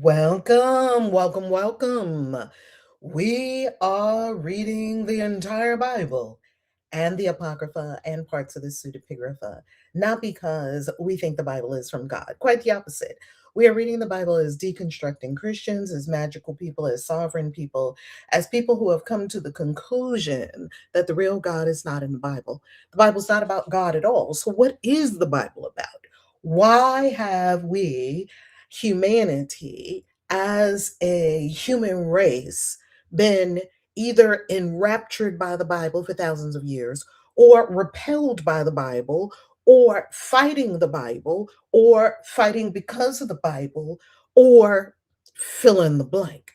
Welcome, welcome, welcome. We are reading the entire Bible and the Apocrypha and parts of the Pseudepigrapha, not because we think the Bible is from God. Quite the opposite. We are reading the Bible as deconstructing Christians, as magical people, as sovereign people, as people who have come to the conclusion that the real God is not in the Bible. The Bible's not about God at all. So, what is the Bible about? Why have we, humanity, as a human race, been either enraptured by the Bible for thousands of years, or repelled by the Bible, or fighting the Bible, or fighting because of the Bible, or fill in the blank?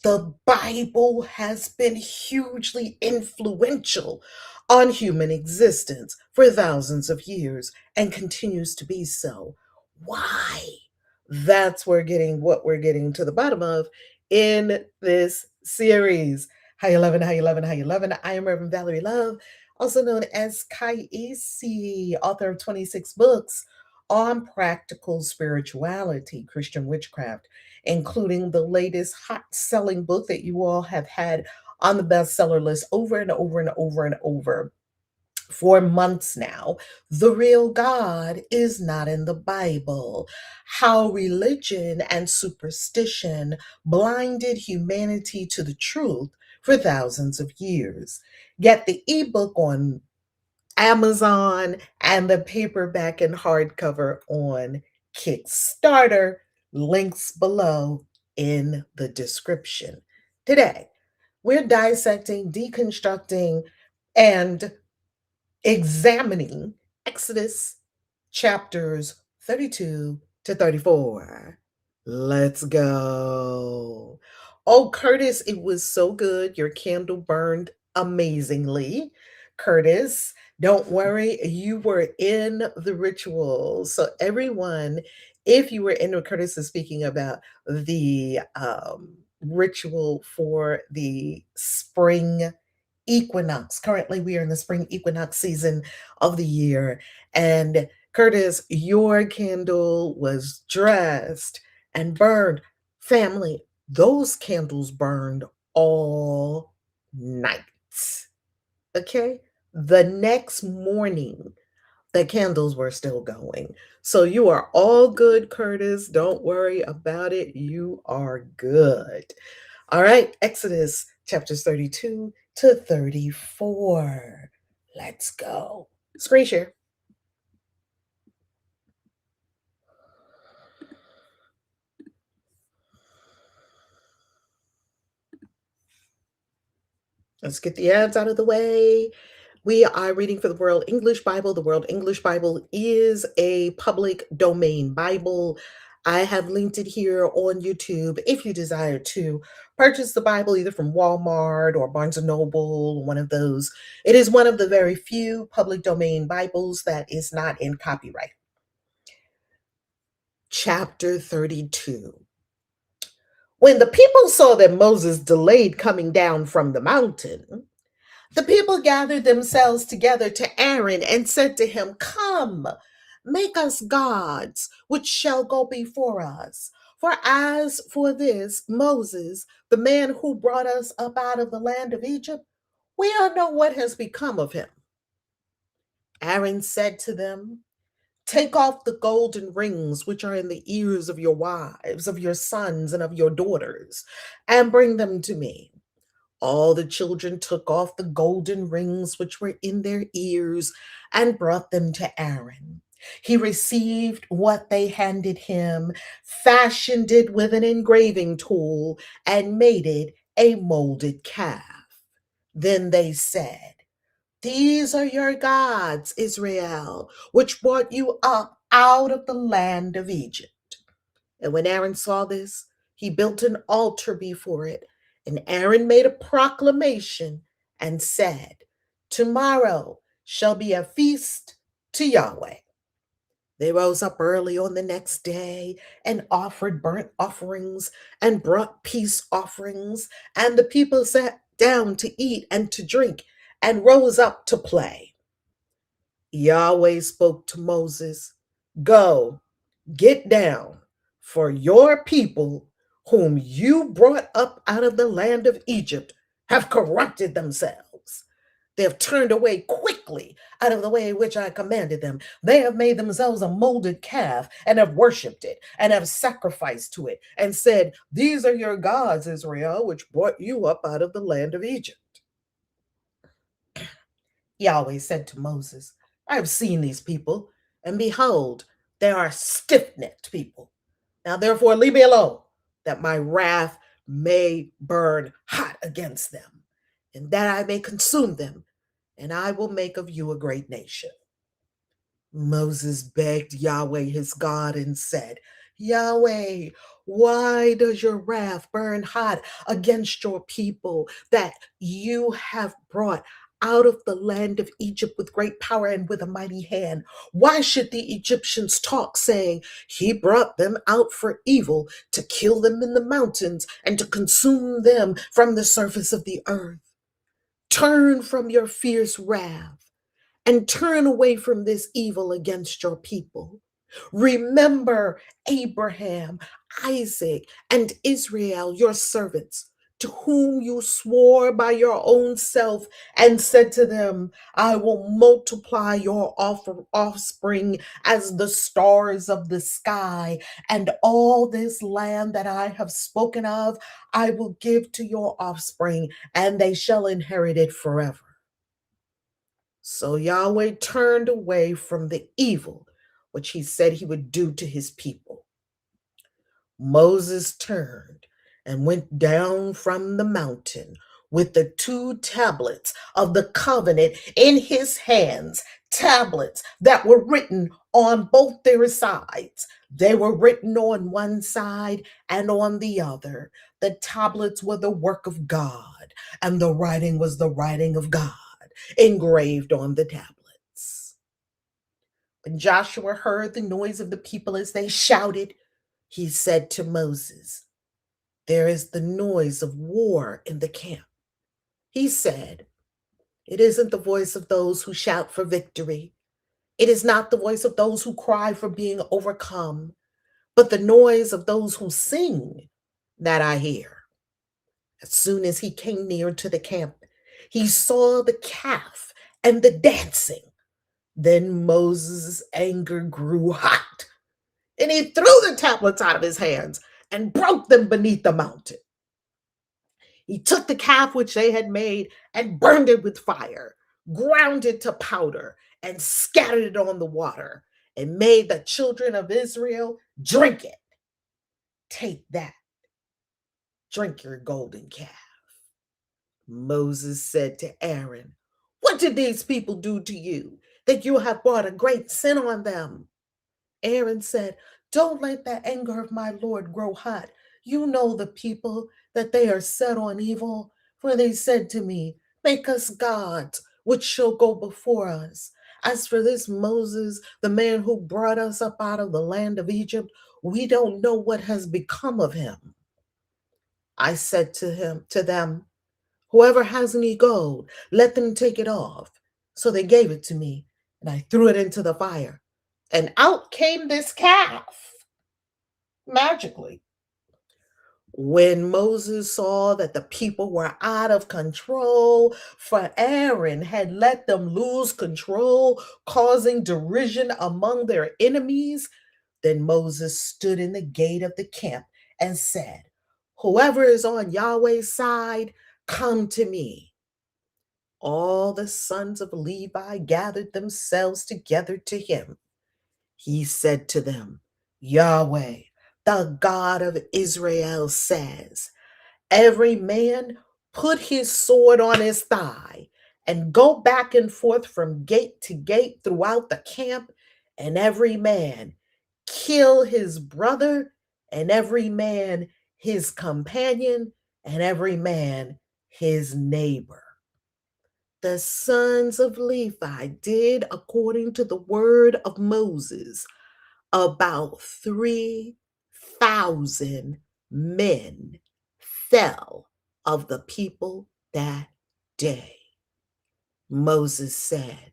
The Bible has been hugely influential on human existence for thousands of years and continues to be so. Why? That's what we're getting to the bottom of in this series. How you loving? How you loving? How you loving? I am Reverend Valerie Love, also known as Kaisi, author of 26 books on practical spirituality, Christian witchcraft, including the latest hot-selling book that you all have had on the bestseller list over and over and over and over for months now. The real God is not in the Bible. How religion and superstition blinded humanity to the truth for thousands of years. Get the ebook on Amazon and the paperback and hardcover on Kickstarter. Links below in the description. Today, we're dissecting, deconstructing, and examining Exodus chapters 32 to 34. Let's go. Oh, Curtis, it was so good. Your candle burned amazingly. Curtis, don't worry, you were in the ritual. So, everyone, if you were in, Curtis is speaking about the ritual for the spring equinox. Currently, we are in the spring equinox season of the year. And Curtis, your candle was dressed and burned. Family, those candles burned all night. Okay? The next morning, the candles were still going. So you are all good, Curtis. Don't worry about it. You are good. All right, Exodus chapters 32 to 34. Let's go. Screen share. Let's get the ads out of the way. We are reading for the World English Bible. The World English Bible is a public domain Bible. I have linked it here on YouTube if you desire to purchase the Bible either from Walmart or Barnes & Noble, one of those. It is one of the very few public domain Bibles that is not in copyright. Chapter 32. When the people saw that Moses delayed coming down from the mountain, the people gathered themselves together to Aaron and said to him, "Come, make us gods, which shall go before us. For as for this Moses, the man who brought us up out of the land of Egypt, we don't know what has become of him." Aaron said to them, "Take off the golden rings which are in the ears of your wives, of your sons, and of your daughters, and bring them to me." All the children took off the golden rings which were in their ears and brought them to Aaron. He received what they handed him, fashioned it with an engraving tool, and made it a molded calf. Then they said, "These are your gods, Israel, which brought you up out of the land of Egypt." And when Aaron saw this, he built an altar before it. And Aaron made a proclamation and said, "Tomorrow shall be a feast to Yahweh." They rose up early on the next day and offered burnt offerings and brought peace offerings. And the people sat down to eat and to drink and rose up to play. Yahweh spoke to Moses, "Go, get down, for your people whom you brought up out of the land of Egypt, have corrupted themselves. They have turned away quickly out of the way in which I commanded them. They have made themselves a molded calf and have worshipped it and have sacrificed to it and said, these are your gods, Israel, which brought you up out of the land of Egypt. Yahweh said to Moses, I have seen these people, and behold, they are stiff necked people. Now, therefore, leave me alone, that my wrath may burn hot against them, and that I may consume them, and I will make of you a great nation. Moses begged Yahweh his God and said, Yahweh, why does your wrath burn hot against your people that you have brought out of the land of Egypt with great power and with a mighty hand? Why should the Egyptians talk, saying, he brought them out for evil, to kill them in the mountains and to consume them from the surface of the earth? Turn from your fierce wrath and turn away from this evil against your people. Remember Abraham, Isaac, and Israel, your servants, to whom you swore by your own self and said to them, I will multiply your offspring as the stars of the sky, and all this land that I have spoken of, I will give to your offspring, and they shall inherit it forever. So Yahweh turned away from the evil which he said he would do to his people. Moses turned and went down from the mountain with the 2 tablets of the covenant in his hands, tablets that were written on both their sides. They were written on one side and on the other. The tablets were the work of God, and the writing was the writing of God engraved on the tablets. When Joshua heard the noise of the people as they shouted, he said to Moses, there is the noise of war in the camp. He said, it isn't the voice of those who shout for victory. It is not the voice of those who cry for being overcome, but the noise of those who sing that I hear. As soon as he came near to the camp, he saw the calf and the dancing. Then Moses' anger grew hot, and he threw the tablets out of his hands and broke them beneath the mountain. He took the calf which they had made and burned it with fire, ground it to powder, and scattered it on the water, and made the children of Israel drink it. Take that, drink your golden calf. Moses said to Aaron, what did these people do to you, that you have brought a great sin on them? Aaron said, don't let the anger of my Lord grow hot. You know the people, that they are set on evil. For they said to me, make us gods, which shall go before us. As for this Moses, the man who brought us up out of the land of Egypt, we don't know what has become of him. I said to them, whoever has any gold, let them take it off. So they gave it to me, and I threw it into the fire. And out came this calf, magically. When Moses saw that the people were out of control, for Aaron had let them lose control, causing derision among their enemies, then Moses stood in the gate of the camp and said, whoever is on Yahweh's side, come to me. All the sons of Levi gathered themselves together to him. He said to them, Yahweh, the God of Israel says, every man put his sword on his thigh and go back and forth from gate to gate throughout the camp, and every man kill his brother, and every man his companion, and every man his neighbor. The sons of Levi did according to the word of Moses. About 3,000 men fell of the people that day. Moses said,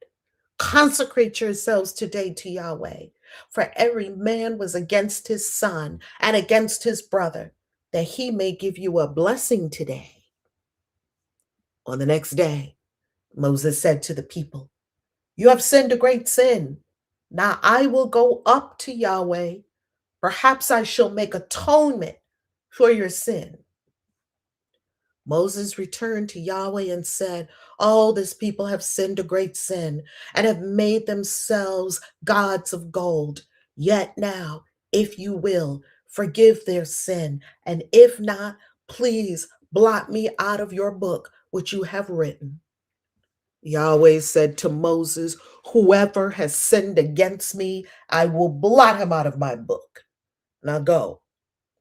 consecrate yourselves today to Yahweh, for every man was against his son and against his brother. that he may give you a blessing today. On the next day, Moses said to the people, "You have sinned a great sin. Now I will go up to Yahweh. Perhaps I shall make atonement for your sin." Moses returned to Yahweh and said, "Oh, this people have sinned a great sin and have made themselves gods of gold. Yet now, if you will, forgive their sin, and if not, please blot me out of your book which you have written." Yahweh said to Moses, "Whoever has sinned against me, I will blot him out of my book. Now go,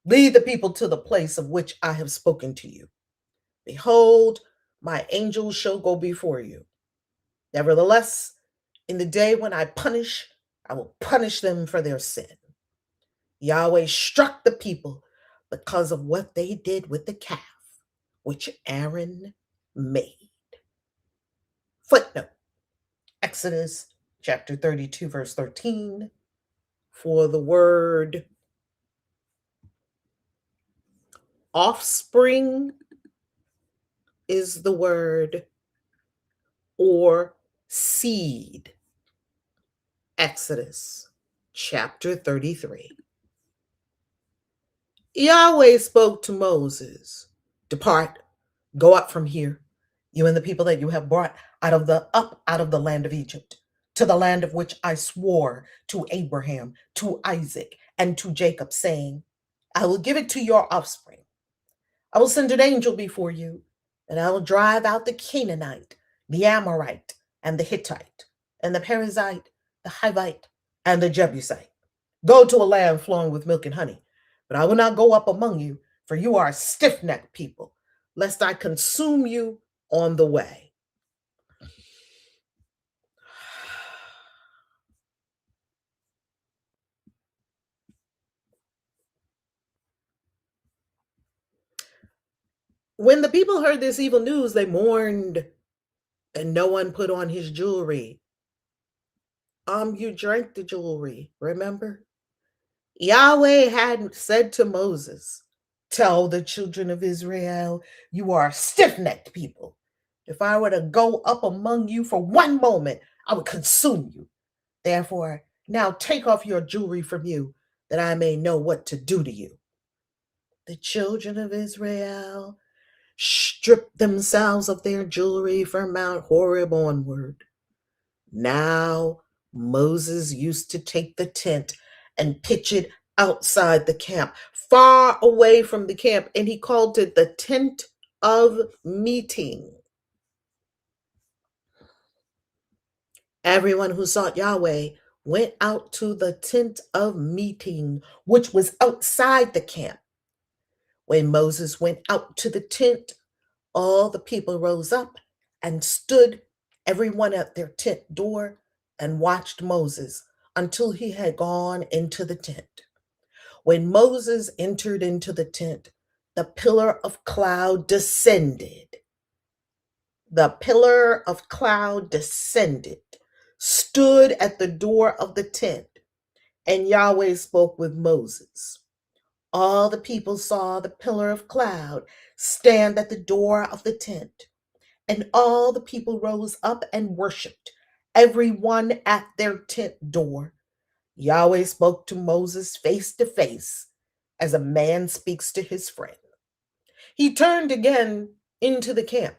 lead the people to the place of which I have spoken to you. Behold, my angels shall go before you. Nevertheless, in the day when I will punish them for their sin." Yahweh struck the people because of what they did with the calf, which Aaron made. Footnote: Exodus chapter 32, verse 13. For the word offspring is the word or seed. Exodus chapter 33. Yahweh spoke to Moses, "Depart, go up from here, you and the people that you have brought out of the land of Egypt, to the land of which I swore to Abraham, to Isaac, and to Jacob, saying, I will give it to your offspring. I will send an angel before you, and I will drive out the Canaanite, the Amorite, and the Hittite, and the Perizzite, the Hivite, and the Jebusite. Go to a land flowing with milk and honey. But I will not go up among you, for you are a stiff necked people, lest I consume you on the way." When the people heard this evil news, they mourned, and no one put on his jewelry. You drank the jewelry, remember? Yahweh had said to Moses, "Tell the children of Israel, you are a stiff necked people. If I were to go up among you for one moment, I would consume you. Therefore, now take off your jewelry from you, that I may know what to do to you." The children of Israel stripped themselves of their jewelry from Mount Horeb onward. Now Moses used to take the tent and pitch it outside the camp, far away from the camp, and he called it the tent of meeting. Everyone who sought Yahweh went out to the tent of meeting, which was outside the camp. When Moses went out to the tent, all the people rose up and stood, everyone at their tent door, and watched Moses until he had gone into the tent. When Moses entered into the tent, the pillar of cloud descended. The pillar of cloud descended, stood at the door of the tent, and Yahweh spoke with Moses. All the people saw the pillar of cloud stand at the door of the tent, and all the people rose up and worshiped, every one at their tent door. Yahweh spoke to Moses face to face, as a man speaks to his friend. He turned again into the camp,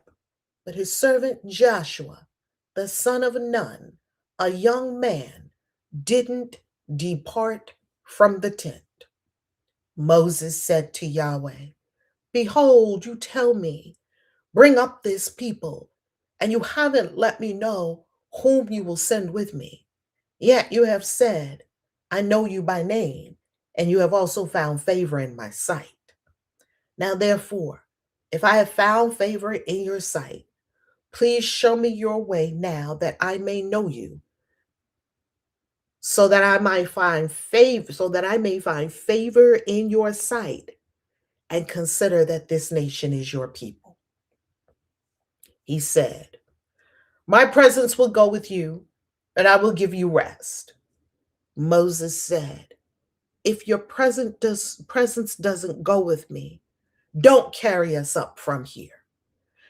but his servant Joshua, the son of Nun, a young man, didn't depart from the tent. Moses said to Yahweh, "Behold, you tell me, bring up this people, and you haven't let me know whom you will send with me. Yet you have said, I know you by name, and you have also found favor in my sight. Now, therefore, if I have found favor in your sight, please show me your way now that I may know you, so that I may find favor in your sight, and consider that this nation is your people." He said, "My presence will go with you, and I will give you rest." Moses said, If your presence doesn't go with me, don't carry us up from here.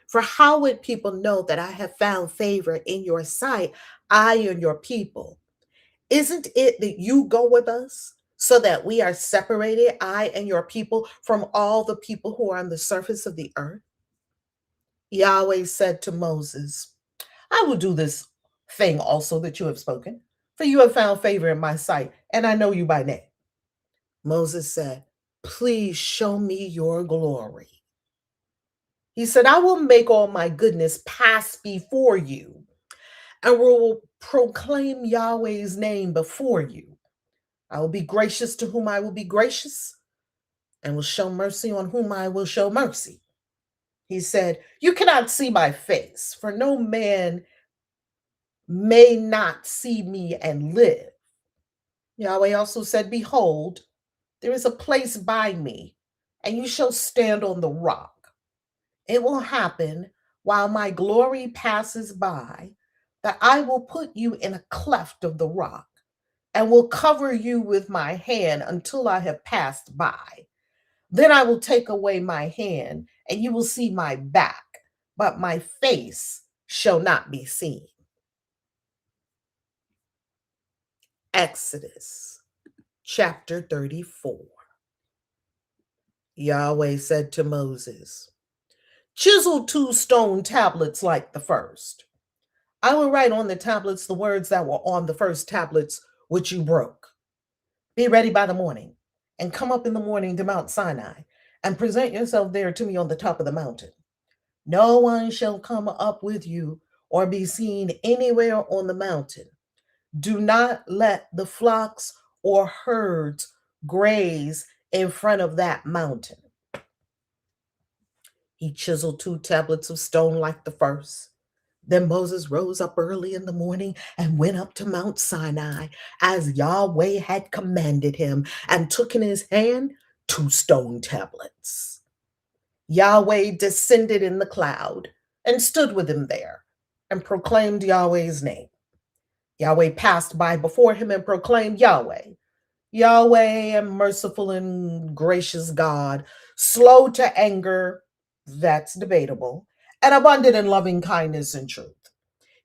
For how would people know that I have found favor in your sight, I and your people? Isn't it that you go with us so that we are separated, I and your people, from all the people who are on the surface of the earth? Yahweh said to Moses, I will do this thing also that you have spoken, for you have found favor in my sight, and I know you by name. Moses said, Please show me your glory. He said, I will make all my goodness pass before you and will proclaim Yahweh's name before you. I will be gracious to whom I will be gracious and will show mercy on whom I will show mercy. He said, You cannot see my face, for no man may not see me and live. Yahweh also said, Behold, there is a place by me, and you shall stand on the rock. It will happen while my glory passes by that I will put you in a cleft of the rock and will cover you with my hand until I have passed by. Then I will take away my hand, and you will see my back, but my face shall not be seen. Exodus chapter 34. Yahweh said to Moses, Chisel 2 stone tablets like the first. I will write on the tablets the words that were on the first tablets which you broke. Be ready by the morning, and come up in the morning to Mount Sinai, and present yourself there to me on the top of the mountain. No one shall come up with you or be seen anywhere on the mountain. Do not let the flocks or herds graze in front of that mountain. He chiseled 2 tablets of stone like the first. Then Moses rose up early in the morning and went up to Mount Sinai as Yahweh had commanded him, and took in his hand 2 stone tablets. Yahweh descended in the cloud and stood with him there and proclaimed Yahweh's name. Yahweh passed by before him and proclaimed, Yahweh, Yahweh, a merciful and gracious God, slow to anger, that's debatable, and abundant in loving kindness and truth,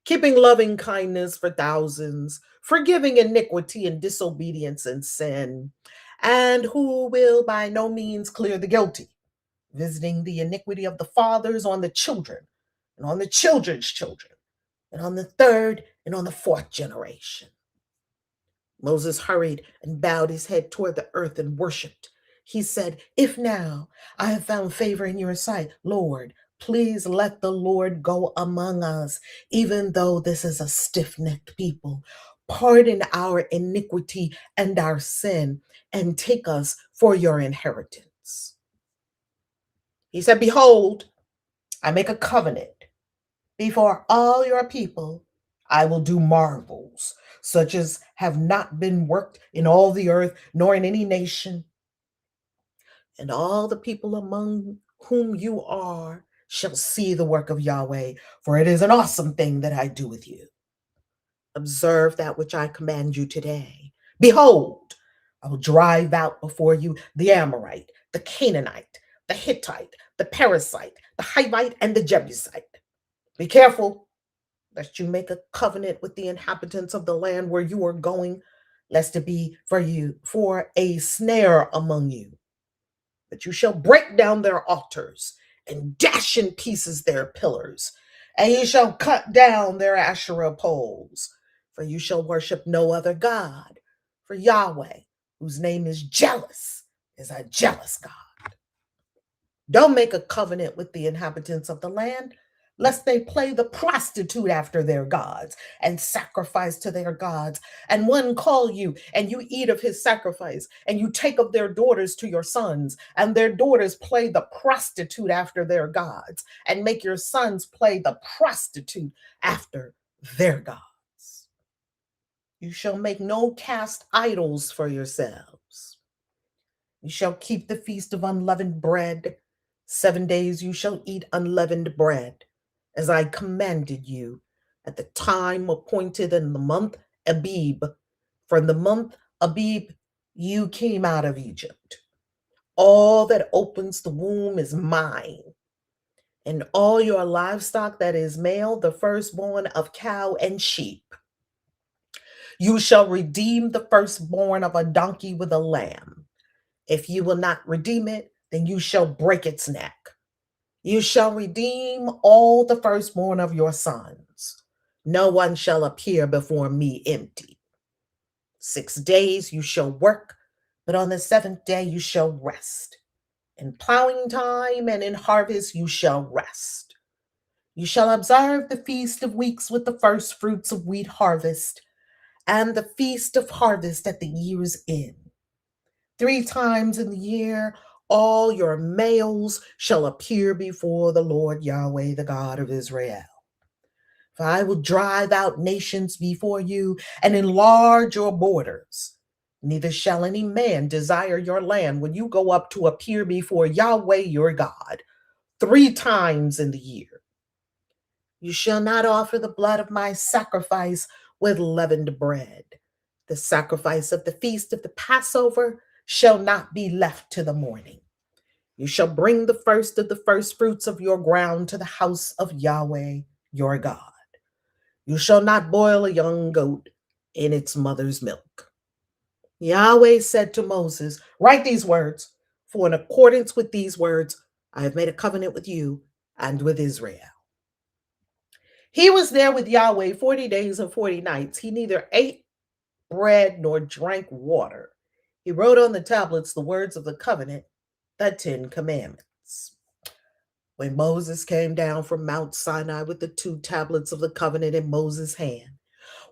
keeping loving kindness for thousands, forgiving iniquity and disobedience and sin, and who will by no means clear the guilty, visiting the iniquity of the fathers on the children, and on the children's children, and on the third and on the fourth generation. Moses hurried and bowed his head toward the earth and worshiped. He said, If now I have found favor in your sight, Lord, please let the Lord go among us, even though this is a stiff-necked people. Pardon our iniquity and our sin, and take us for your inheritance. He said, Behold, I make a covenant. Before all your people, I will do marvels, such as have not been worked in all the earth, nor in any nation. And all the people among whom you are shall see the work of Yahweh, for it is an awesome thing that I do with you. Observe that which I command you today. Behold, I will drive out before you the Amorite, the Canaanite, the Hittite, the Perizzite, the Hivite, and the Jebusite. Be careful lest you make a covenant with the inhabitants of the land where you are going, lest it be for a snare among you. But you shall break down their altars and dash in pieces their pillars, and you shall cut down their Asherah poles. For you shall worship no other God, for Yahweh, whose name is jealous, is a jealous God. Don't make a covenant with the inhabitants of the land, lest they play the prostitute after their gods and sacrifice to their gods. And one call you, and you eat of his sacrifice, and you take of their daughters to your sons, and their daughters play the prostitute after their gods, and make your sons play the prostitute after their gods. You shall make no cast idols for yourselves. You shall keep the feast of unleavened bread. 7 days you shall eat unleavened bread, as I commanded you, at the time appointed in the month Abib. For in the month Abib You came out of Egypt. All that opens the womb is mine, and all your livestock that is male, the firstborn of cow and sheep. You shall redeem the firstborn of a donkey with a lamb. If you will not redeem it, then you shall break its neck. You shall redeem all the firstborn of your sons. No one shall appear before me empty. 6 days you shall work, but on the seventh day you shall rest. In plowing time and in harvest you shall rest. You shall observe the feast of weeks with the first fruits of wheat harvest, and the feast of harvest at the year's end. 3 times in the year all your males shall appear before the Lord Yahweh, the God of Israel. For I will drive out nations before you and enlarge your borders. Neither shall any man desire your land when you go up to appear before Yahweh your God 3 times in the year. You shall not offer the blood of my sacrifice with leavened bread. The sacrifice of the feast of the Passover shall not be left to the morning. You shall bring the first of the first fruits of your ground to the house of Yahweh your God. You shall not boil a young goat in its mother's milk. Yahweh said to Moses, write these words, for in accordance with these words, I have made a covenant with you and with Israel. He was there with Yahweh 40 days and 40 nights. He neither ate bread nor drank water. He wrote on the tablets the words of the covenant, the 10 Commandments. When Moses came down from Mount Sinai with the 2 tablets of the covenant in Moses' hand,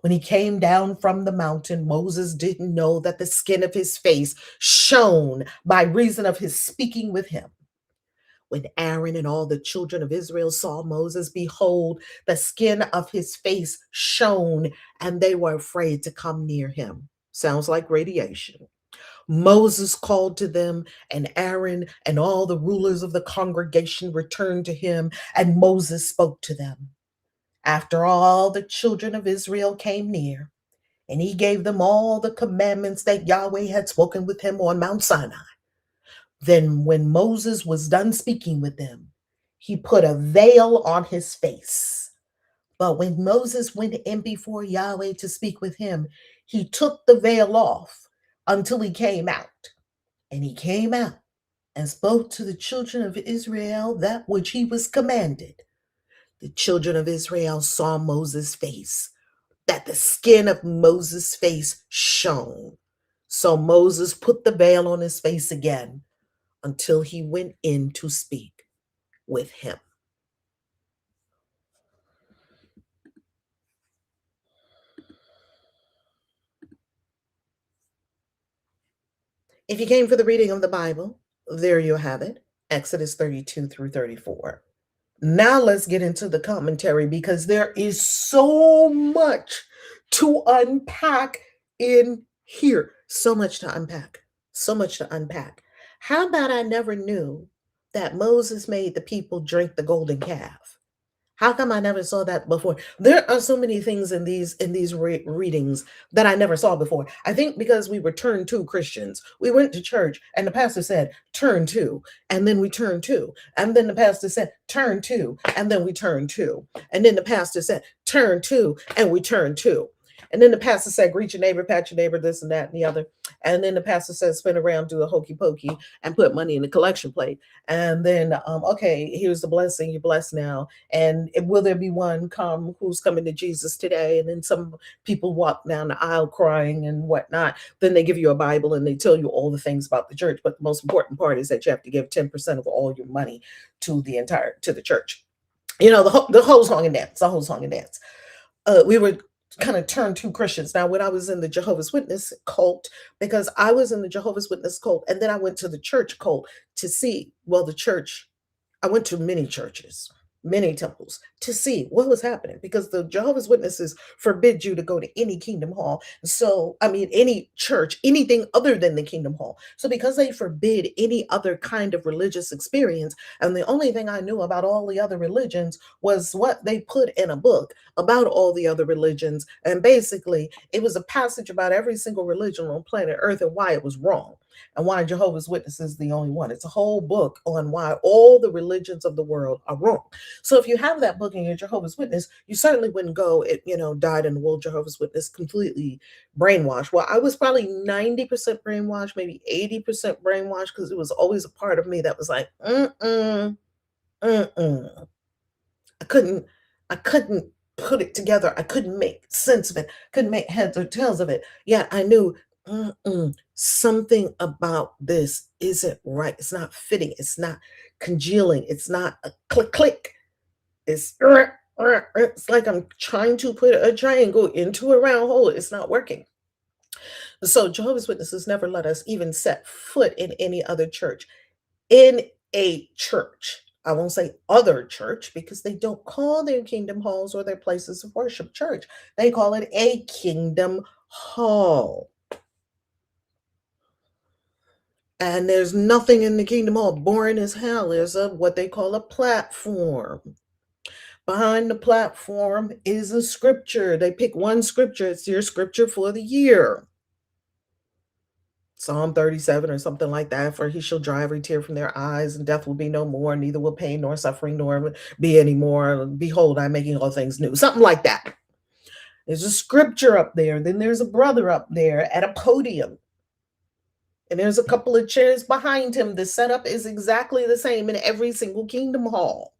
when he came down from the mountain, Moses didn't know that the skin of his face shone by reason of his speaking with him. When Aaron and all the children of Israel saw Moses, behold, the skin of his face shone, and they were afraid to come near him. Sounds like radiation. Moses called to them, and Aaron and all the rulers of the congregation returned to him, and Moses spoke to them. After all the children of Israel came near, and he gave them all the commandments that Yahweh had spoken with him on Mount Sinai. Then, when Moses was done speaking with them, he put a veil on his face. But when Moses went in before Yahweh to speak with him, he took the veil off until he came out. And he came out and spoke to the children of Israel that which he was commanded. The children of Israel saw Moses' face, that the skin of Moses' face shone. So Moses put the veil on his face again until he went in to speak with him. If you came for the reading of the Bible, there you have it, Exodus 32 through 34. Now let's get into the commentary because there is so much to unpack in here. So much to unpack. So much to unpack. How about I never knew that Moses made the people drink the golden calf? How come I never saw that before? There are so many things in these readings that I never saw before. I think because we were turn to Christians. We went to church and the pastor said, turn to, and then we turned to. And then the pastor said, turn to, and then we turned to. And then the pastor said, turn to, and we turned to. And then the pastor said, greet your neighbor, pat your neighbor, this and that and the other. And then the pastor said, spin around, do a hokey pokey, and put money in the collection plate. And then, okay, here's the blessing, you're blessed now. And will there be one come who's coming to Jesus today? And then some people walk down the aisle crying and whatnot. Then they give you a Bible and they tell you all the things about the church. But the most important part is that you have to give 10% of all your money to the church. You know, the whole song and dance, we were kind of turned to Christians. Now, when I was in the Jehovah's Witness cult, because I was in the Jehovah's Witness cult, and then I went to the church cult to see, well, the church, I went to many churches, many temples to see what was happening, because the Jehovah's Witnesses forbid you to go to any Kingdom Hall. So, I mean, any church, anything other than the Kingdom Hall. So, because they forbid any other kind of religious experience, and the only thing I knew about all the other religions was what they put in a book about all the other religions. And basically, it was a passage about every single religion on planet Earth and why it was wrong, and why Jehovah's Witnesses is the only one. It's a whole book on why all the religions of the world are wrong. So if you have that book and you're Jehovah's Witness, you certainly wouldn't go, died in the wool Jehovah's Witness, completely brainwashed. Well, I was probably 90% brainwashed, maybe 80% brainwashed, because it was always a part of me that was like, mm-mm. I couldn't put it together. I couldn't make sense of it. Couldn't make heads or tails of it. Yet I knew, something about this isn't right. It's not fitting. It's not congealing. It's not a click click. It's like I'm trying to put a triangle into a round hole. It's not working. So Jehovah's Witnesses never let us even set foot in any other church. In a church. I won't say other church, because they don't call their kingdom halls or their places of worship church. They call it a kingdom hall. And there's nothing in the kingdom hall. Boring as hell. There's what they call a platform. Behind the platform is a scripture. They pick one scripture. It's your scripture for the year. Psalm 37 or something like that, for he shall dry every tear from their eyes, and death will be no more, neither will pain nor suffering nor be any more. Behold, I'm making all things new. Something like that. There's a scripture up there. Then there's a brother up there at a podium. And there's a couple of chairs behind him. The setup is exactly the same in every single kingdom hall.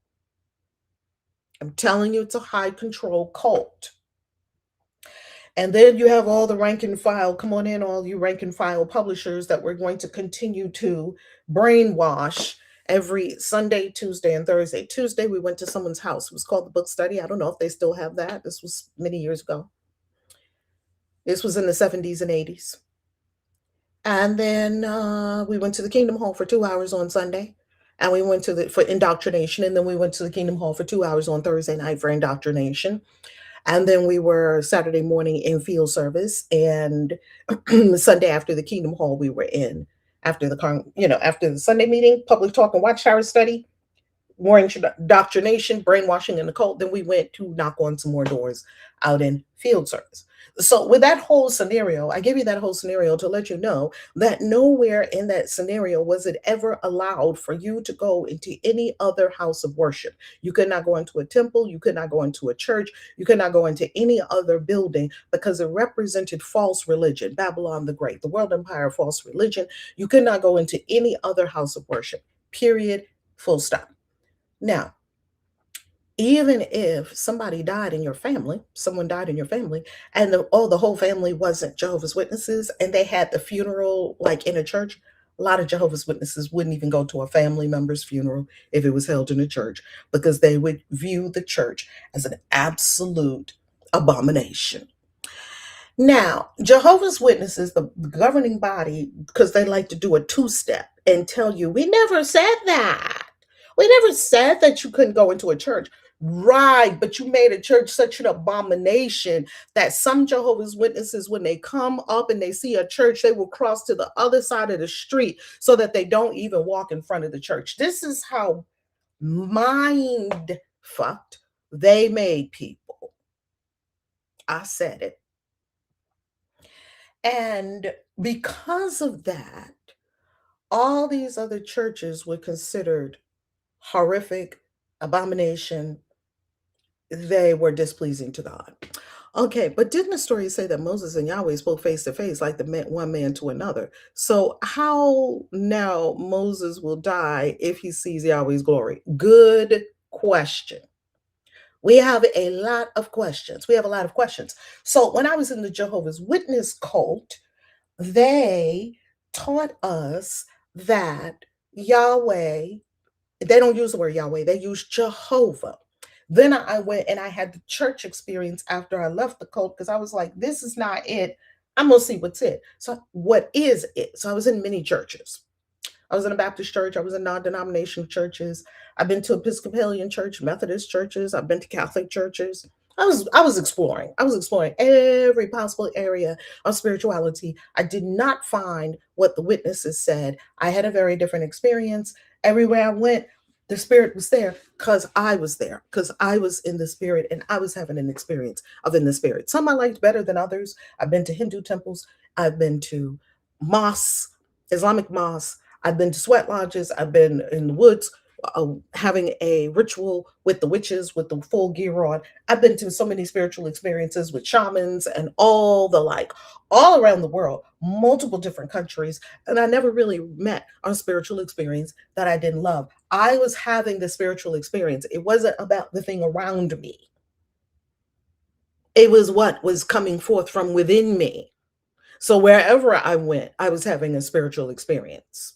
I'm telling you, it's a high control cult. And then you have all the rank and file. Come on in, all you rank and file publishers that we're going to continue to brainwash every Sunday, Tuesday, and Thursday. Tuesday, we went to someone's house. It was called the Book Study. I don't know if they still have that. This was many years ago. This was in the 70s and 80s. And then we went to the Kingdom Hall for 2 hours on Sunday. And we went for indoctrination. And then we went to the Kingdom Hall for 2 hours on Thursday night for indoctrination. And then we were Saturday morning in field service, and Sunday after the Kingdom Hall we were in. After the Sunday meeting, public talk and watchtower study, more indoctrination, brainwashing, and the cult. Then we went to knock on some more doors out in field service. So with that whole scenario, I give you that whole scenario to let you know that nowhere in that scenario was it ever allowed for you to go into any other house of worship. You could not go into a temple. You could not go into a church. You could not go into any other building, because it represented false religion, Babylon the Great, the world empire, false religion. You could not go into any other house of worship, period, full stop. Now, even if somebody died in your family, someone died in your family, and the whole family wasn't Jehovah's Witnesses, and they had the funeral like in a church, a lot of Jehovah's Witnesses wouldn't even go to a family member's funeral if it was held in a church, because they would view the church as an absolute abomination. Now, Jehovah's Witnesses, the governing body, because they like to do a two-step and tell you, we never said that. We never said that you couldn't go into a church. Right, but you made a church such an abomination that some Jehovah's Witnesses, when they come up and they see a church, they will cross to the other side of the street so that they don't even walk in front of the church. This is how mind fucked they made people. I said it. And because of that, all these other churches were considered horrific, abomination. They were displeasing to God. Okay, but didn't the story say that Moses and Yahweh spoke face to face like one man to another? So how now Moses will die if he sees Yahweh's glory? Good question. We have a lot of questions. So when I was in the Jehovah's Witness cult, they taught us that Yahweh, they don't use the word Yahweh, they use Jehovah. Then I went and I had the church experience after I left the cult, because I was like, this is not it. I'm going to see what's it. So what is it? So I was in many churches. I was in a Baptist church. I was in non-denominational churches. I've been to Episcopalian church, Methodist churches. I've been to Catholic churches. I was exploring. I was exploring every possible area of spirituality. I did not find what the witnesses said. I had a very different experience. Everywhere I went, the spirit was there because I was there, because I was in the spirit and I was having an experience of in the spirit. Some I liked better than others. I've been to Hindu temples. I've been to mosques, Islamic mosques. I've been to sweat lodges. I've been in the woods having a ritual with the witches with the full gear on. I've been to so many spiritual experiences with shamans and all the like, all around the world, multiple different countries. And I never really met a spiritual experience that I didn't love. I was having the spiritual experience. It wasn't about the thing around me, it was what was coming forth from within me. So wherever I went, I was having a spiritual experience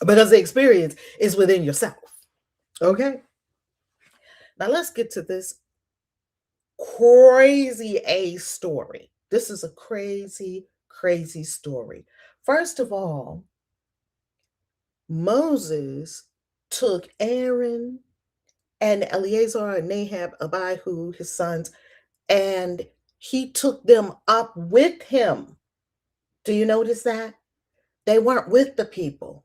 because the experience is within yourself. Okay. Now let's get to this crazy A story. This is a crazy, crazy story. First of all, Moses took Aaron and Eleazar and Nahab, Abihu, his sons, and he took them up with him. Do you notice that? They weren't with the people.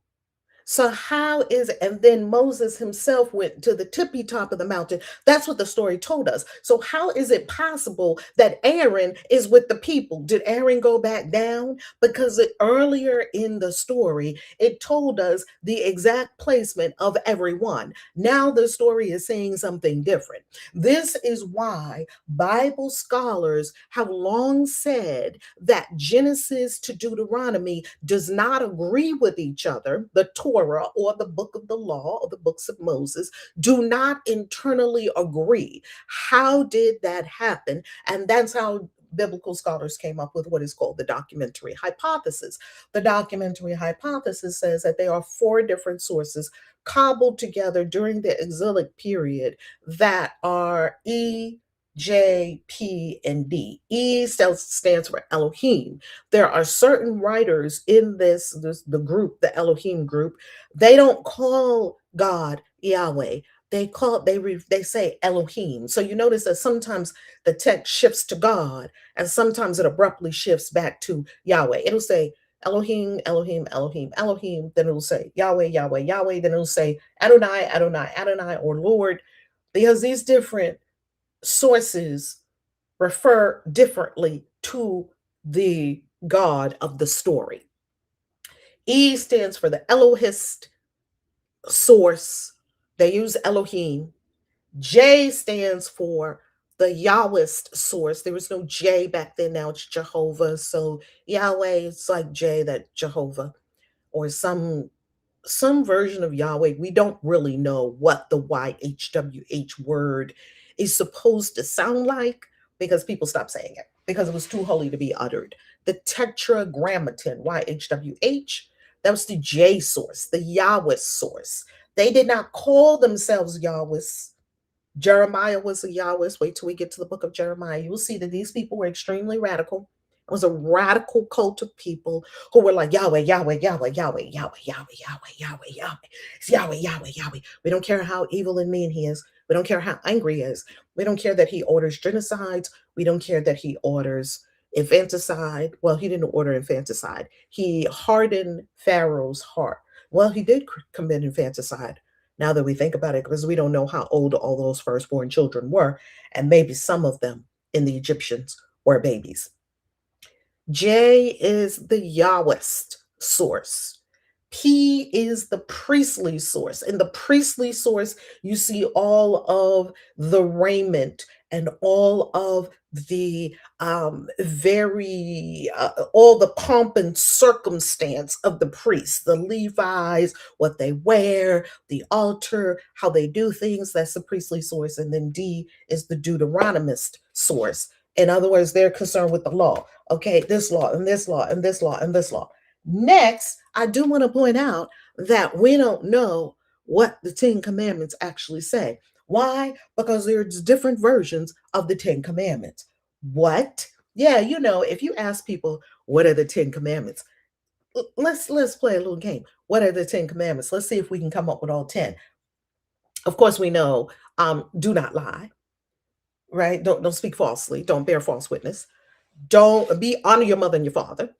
So how is it? And then Moses himself went to the tippy top of the mountain. That's what the story told us. So how is it possible that Aaron is with the people? Did Aaron go back down? Because earlier in the story, it told us the exact placement of everyone. Now the story is saying something different. This is why Bible scholars have long said that Genesis to Deuteronomy does not agree with each other. The Torah or the book of the law or the books of Moses do not internally agree. How did that happen? And that's how biblical scholars came up with what is called the documentary hypothesis. The documentary hypothesis says that there are four different sources cobbled together during the exilic period that are E, J, P, and D. E stands for Elohim. There are certain writers in this the group, the Elohim group. They don't call God Yahweh. They say Elohim. So you notice that sometimes the text shifts to God, and sometimes it abruptly shifts back to Yahweh. It'll say Elohim, Elohim, Elohim, Elohim. Then it'll say Yahweh, Yahweh, Yahweh. Then it'll say Adonai, Adonai, Adonai, or Lord, because these different sources refer differently to the God of the story. E stands for the Elohist source. They use Elohim. J stands for the Yahwist source. There was no J back then. Now it's Jehovah. So Yahweh, it's like J, that Jehovah, or some version of Yahweh. We don't really know what the YHWH word is supposed to sound like because people stopped saying it because it was too holy to be uttered. The Tetragrammaton, YHWH, that was the J source, the Yahweh source. They did not call themselves Yahwehs. Jeremiah was a Yahwist. Wait till we get to the book of Jeremiah. You will see that these people were extremely radical. It was a radical cult of people who were like Yahweh, Yahweh, Yahweh, Yahweh, Yahweh, Yahweh, Yahweh, Yahweh, Yahweh. It's Yahweh, Yahweh, Yahweh. We don't care how evil and mean he is. We don't care how angry he is. We don't care that he orders genocides. We don't care that he orders infanticide. Well, he didn't order infanticide. He hardened Pharaoh's heart. Well, he did commit infanticide, now that we think about it, because we don't know how old all those firstborn children were, and maybe some of them in the Egyptians were babies. J is the Yahwist source. P is the priestly source. In the priestly source, you see all of the raiment and all of the all the pomp and circumstance of the priests, the Levites, what they wear, the altar, how they do things. That's the priestly source. And then D is the Deuteronomist source. In other words, they're concerned with the law. Okay, this law and this law and this law and this law. Next, I do want to point out that we don't know what the Ten Commandments actually say. Why? Because there's different versions of the Ten Commandments. What? Yeah, if you ask people, what are the Ten Commandments? let's play a little game. What are the 10 commandments? Let's see if we can come up with all 10. Of course, we know, do not lie, right? Don't speak falsely. Don't bear false witness. Don't be honor your mother and your father.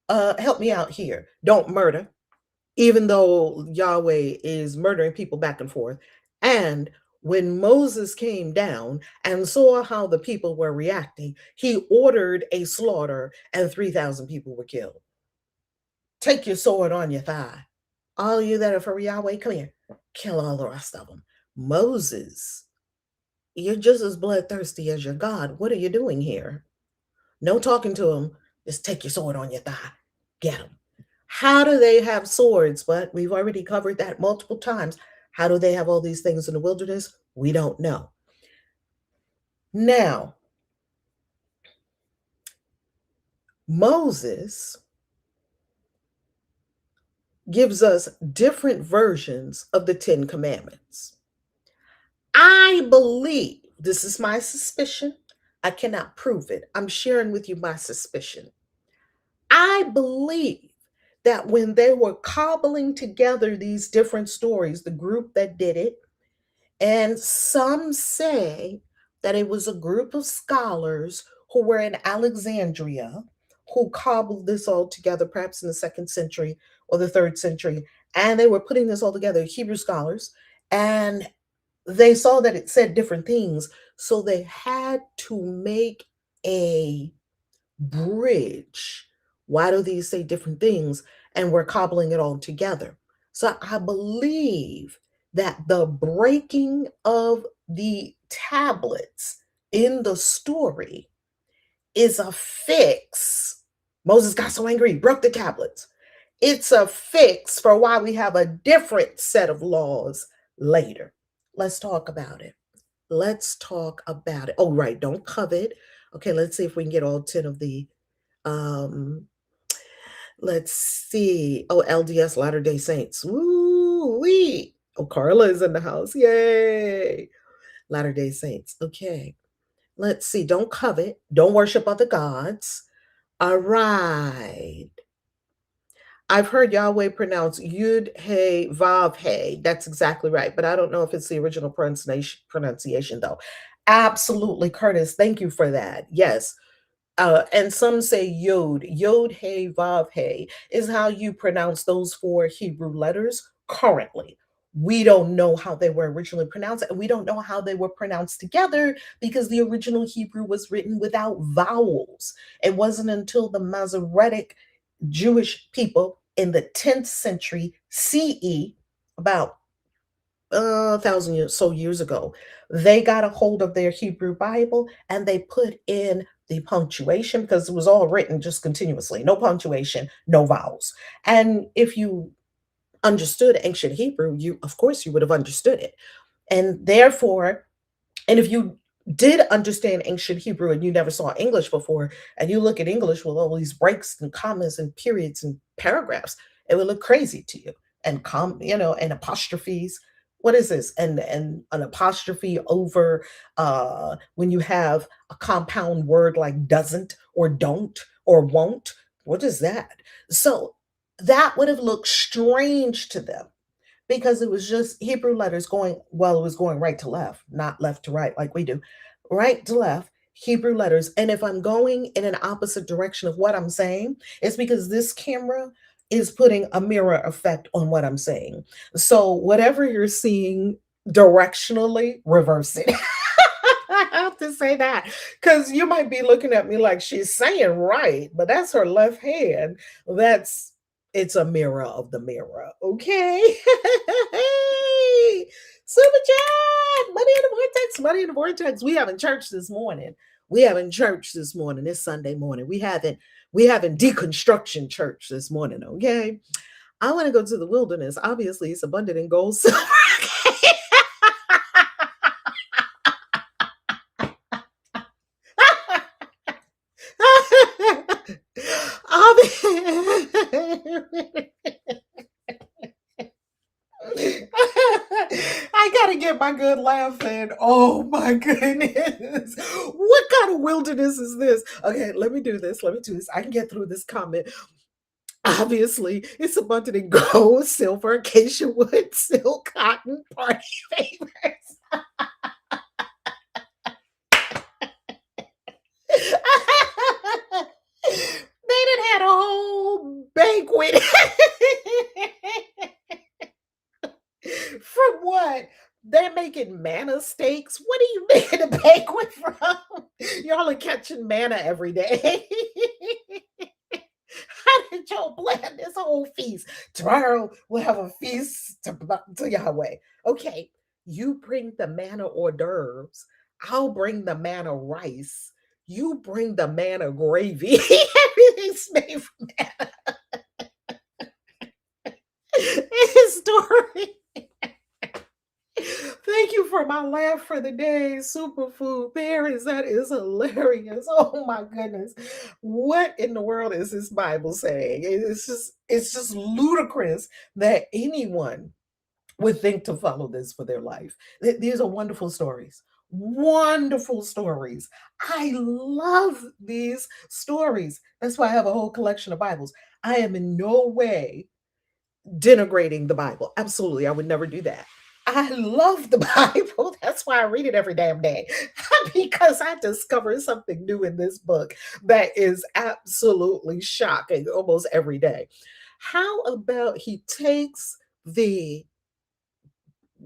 Help me out here. Don't murder, even though Yahweh is murdering people back and forth. And when Moses came down and saw how the people were reacting, he ordered a slaughter and 3,000 people were killed. Take your sword on your thigh. All you that are for Yahweh, come here. Kill all the rest of them. Moses, you're just as bloodthirsty as your God. What are you doing here? No talking to him. Just take your sword on your thigh. Get him. How do they have swords? But we've already covered that multiple times. How do they have all these things in the wilderness? We don't know. Now, Moses gives us different versions of the 10 commandments. I believe, this is my suspicion. I cannot prove it. I'm sharing with you my suspicion. I believe that when they were cobbling together these different stories, the group that did it, and some say that it was a group of scholars who were in Alexandria who cobbled this all together, perhaps in the 2nd century or the 3rd century. And they were putting this all together, Hebrew scholars, and they saw that it said different things. So they had to make a bridge. Why do these say different things? And we're cobbling it all together. So I believe that the breaking of the tablets in the story is a fix. Moses got so angry, he broke the tablets. It's a fix for why we have a different set of laws later. Let's talk about it. Let's talk about it. Oh, right. Don't covet. Okay, let's see if we can get all 10 of the let's see. Oh, LDS Latter Day Saints. Woo wee. Oh, Carla is in the house. Yay. Latter Day Saints. Okay. Let's see. Don't covet. Don't worship other gods. All right. I've heard Yahweh pronounce Yud Hey Vav Hey. That's exactly right. But I don't know if it's the original pronunciation though. Absolutely, Curtis. Thank you for that. Yes. And some say Yod. Yod Hey Vav Hey is how you pronounce those 4 Hebrew letters currently. We don't know how they were originally pronounced, and we don't know how they were pronounced together because the original Hebrew was written without vowels. It wasn't until the Masoretic Jewish people in the 10th century CE, about 1,000 years ago, they got a hold of their Hebrew Bible and they put in the punctuation because it was all written just continuously, no punctuation, no vowels. And if you understood ancient Hebrew, you of course you would have understood it. And therefore, and if you did understand ancient Hebrew and you never saw English before, and you look at English with all these breaks and commas and periods and paragraphs, it would look crazy to you. And and apostrophes. What is this? And an apostrophe over when you have a compound word like doesn't or don't or won't. What is that? So that would have looked strange to them because it was just Hebrew letters going, well, it was going right to left, not left to right like we do, right to left, Hebrew letters. And if I'm going in an opposite direction of what I'm saying, it's because this camera is putting a mirror effect on what I'm saying. So whatever you're seeing directionally, reverse it. I have to say that because you might be looking at me like she's saying right, but that's her left hand. That's it's a mirror of the mirror, okay? Super chat, money in the vortex, money in the vortex. We having church this morning. We having church this morning. It's Sunday morning. We having deconstruction church this morning, okay? I want to go to the wilderness. Obviously, it's abundant in gold, silver. I gotta get my good laugh in. Oh my goodness. What kind of wilderness is this? Okay, let me do this. I can get through this comment. Obviously, it's abundant in gold, silver, acacia wood, silk, cotton, party favors. They done had a whole banquet. From what? They're making manna steaks? What are you making a banquet from? Y'all are catching manna every day. How did y'all plan this whole feast? Tomorrow we'll have a feast to Yahweh. Okay, you bring the manna hors d'oeuvres. I'll bring the manna rice. You bring the manna gravy. Everything's made from manna. Story. Thank you for my laugh for the day, superfood berries. That is hilarious. Oh my goodness. What in the world is this Bible saying? It's just ludicrous that anyone would think to follow this for their life. These are wonderful stories. Wonderful stories. I love these stories. That's why I have a whole collection of Bibles. I am in no way denigrating the Bible. Absolutely, I would never do that. I love the Bible. That's why I read it every damn day because I discover something new in this book that is absolutely shocking almost every day. How about he takes the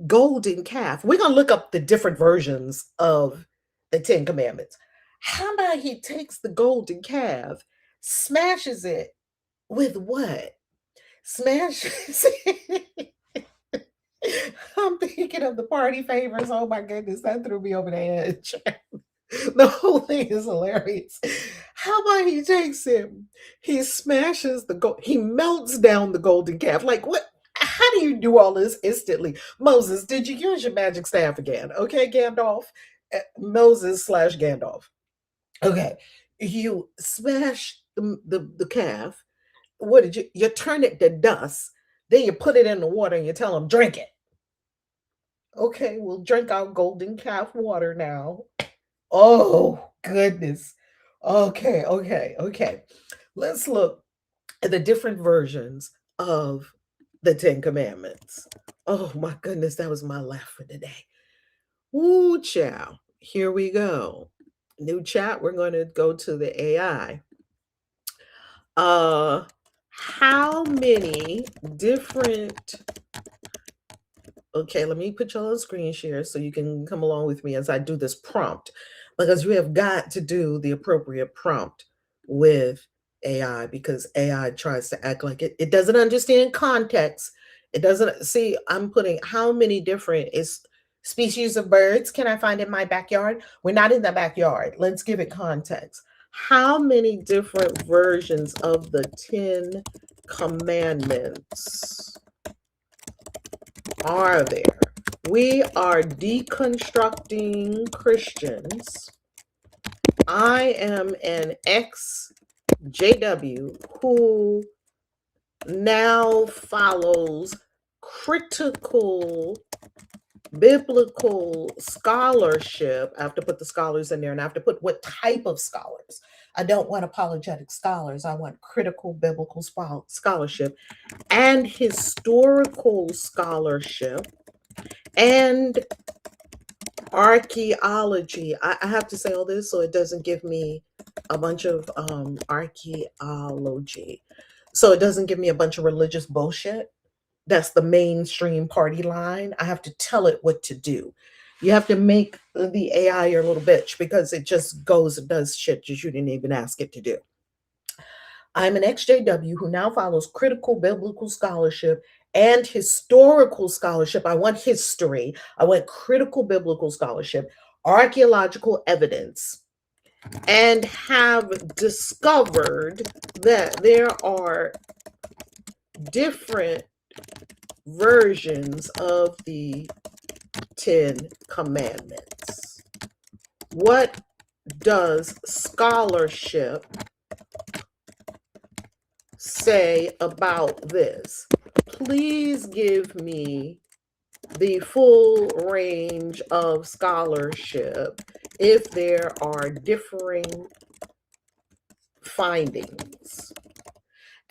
golden calf? We're going to look up the different versions of the Ten Commandments. How about he takes the golden calf, smashes it with what? Smashes it. I'm thinking of the party favors. Oh my goodness, that threw me over the edge. The whole thing is hilarious. How about he takes him, he smashes the gold, he melts down the golden calf. Like, what? How do you do all this instantly? Moses, did you use your magic staff again? Okay, Gandalf. Moses slash Gandalf. Okay, you smash the calf. What did you turn it to dust? Then you put it in the water and you tell them, drink it. Okay, we'll drink our golden calf water now. Oh, goodness. Okay, okay, okay. Let's look at the different versions of the Ten Commandments. Oh, my goodness, that was my laugh for today. Woo, chow. Here we go. New chat, we're going to go to the AI. How many different Okay, let me put y'all on screen share so you can come along with me as I do this prompt, because you have got to do the appropriate prompt with AI, because AI tries to act like it doesn't understand context. It doesn't see. I'm putting how many different species of birds can I find in my backyard? We're not in the backyard. Let's give it context. How many different versions of the 10 commandments are there? We are deconstructing Christians. I am an ex-JW who now follows critical biblical scholarship. I have to put the scholars in there, and I have to put what type of scholars. I don't want apologetic scholars. I want critical biblical scholarship and historical scholarship and archaeology. I have to say all this so it doesn't give me a bunch of archaeology. So it doesn't give me a bunch of religious bullshit. That's the mainstream party line. I have to tell it what to do. You have to make the AI your little bitch because it just goes and does shit you didn't even ask it to do. I'm an ex-JW who now follows critical biblical scholarship and historical scholarship. I want history. I want critical biblical scholarship, archaeological evidence, and have discovered that there are different versions of the 10 commandments. What does scholarship say about this? Please give me the full range of scholarship if there are differing findings.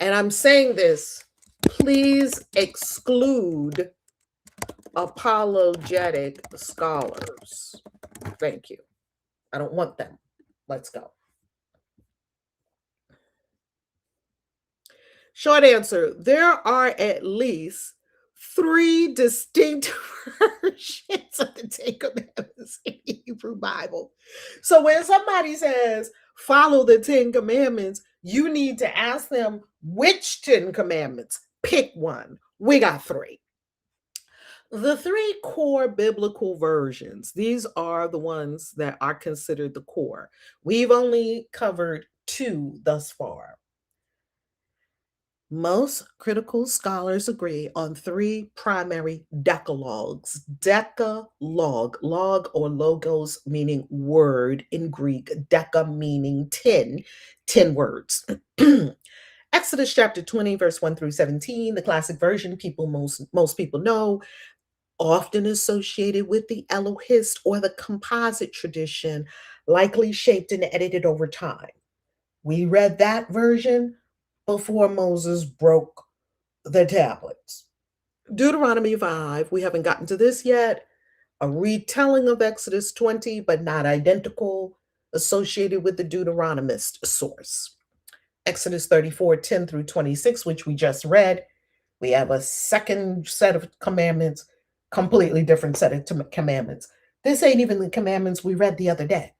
And I'm saying this, please exclude apologetic scholars. Thank you. I don't want them. Let's go. Short answer, there are at least three distinct versions of the Ten Commandments in the Hebrew Bible. So when somebody says, follow the Ten Commandments, you need to ask them which Ten Commandments. Pick one. We got three. The three core biblical versions, these are the ones that are considered the core. We've only covered two thus far. Most critical scholars agree on three primary decalogues. Decalogue, log or logos meaning word in Greek, deca meaning 10, 10 words. Exodus chapter 20, verse 1 through 17, the classic version most people know, often associated with the Elohist or the composite tradition, likely shaped and edited over time. We read that version before Moses broke the tablets. Deuteronomy 5, we haven't gotten to this yet, a retelling of Exodus 20, but not identical, associated with the Deuteronomist source. Exodus 34, 10 through 26, which we just read, we have a second set of commandments, completely different set of commandments. This ain't even the commandments we read the other day.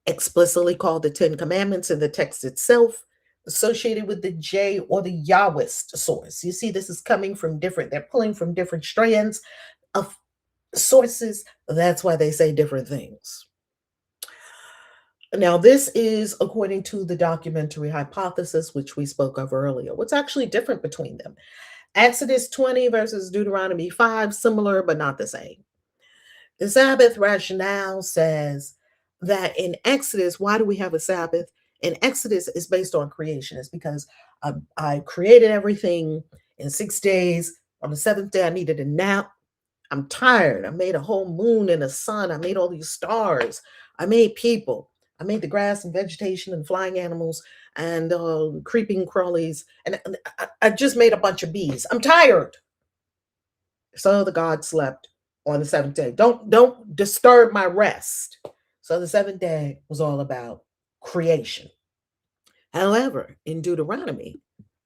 Explicitly called the Ten Commandments in the text itself, associated with the J or the Yahwist source. You see, this is coming from different, they're pulling from different strands of sources. That's why they say different things. Now, this is according to the documentary hypothesis, which we spoke of earlier. What's actually different between them? Exodus 20 versus Deuteronomy 5, similar but not the same. The Sabbath rationale says that in Exodus, why do we have a Sabbath? In Exodus, is based on creation. It's because I created everything in 6 days. On the seventh day, I needed a nap. I'm tired. I made a whole moon and a sun. I made all these stars. I made people. I made the grass and vegetation and flying animals and creeping crawlies. And I just made a bunch of bees. I'm tired. So the God slept on the seventh day. Don't disturb my rest. So the seventh day was all about creation. However, in Deuteronomy,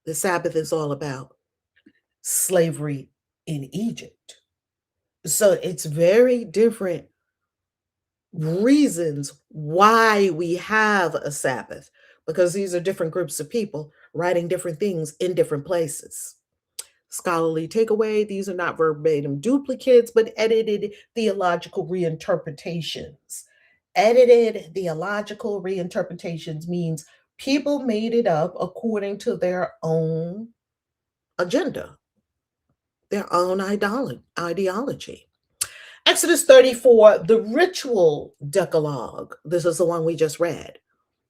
the Sabbath is all about slavery in Egypt. So it's very different reasons why we have a Sabbath, because these are different groups of people writing different things in different places. Scholarly takeaway, these are not verbatim duplicates, but edited theological reinterpretations. Edited theological reinterpretations means people made it up according to their own agenda, their own ideology. Exodus 34, the ritual Decalogue. This is the one we just read.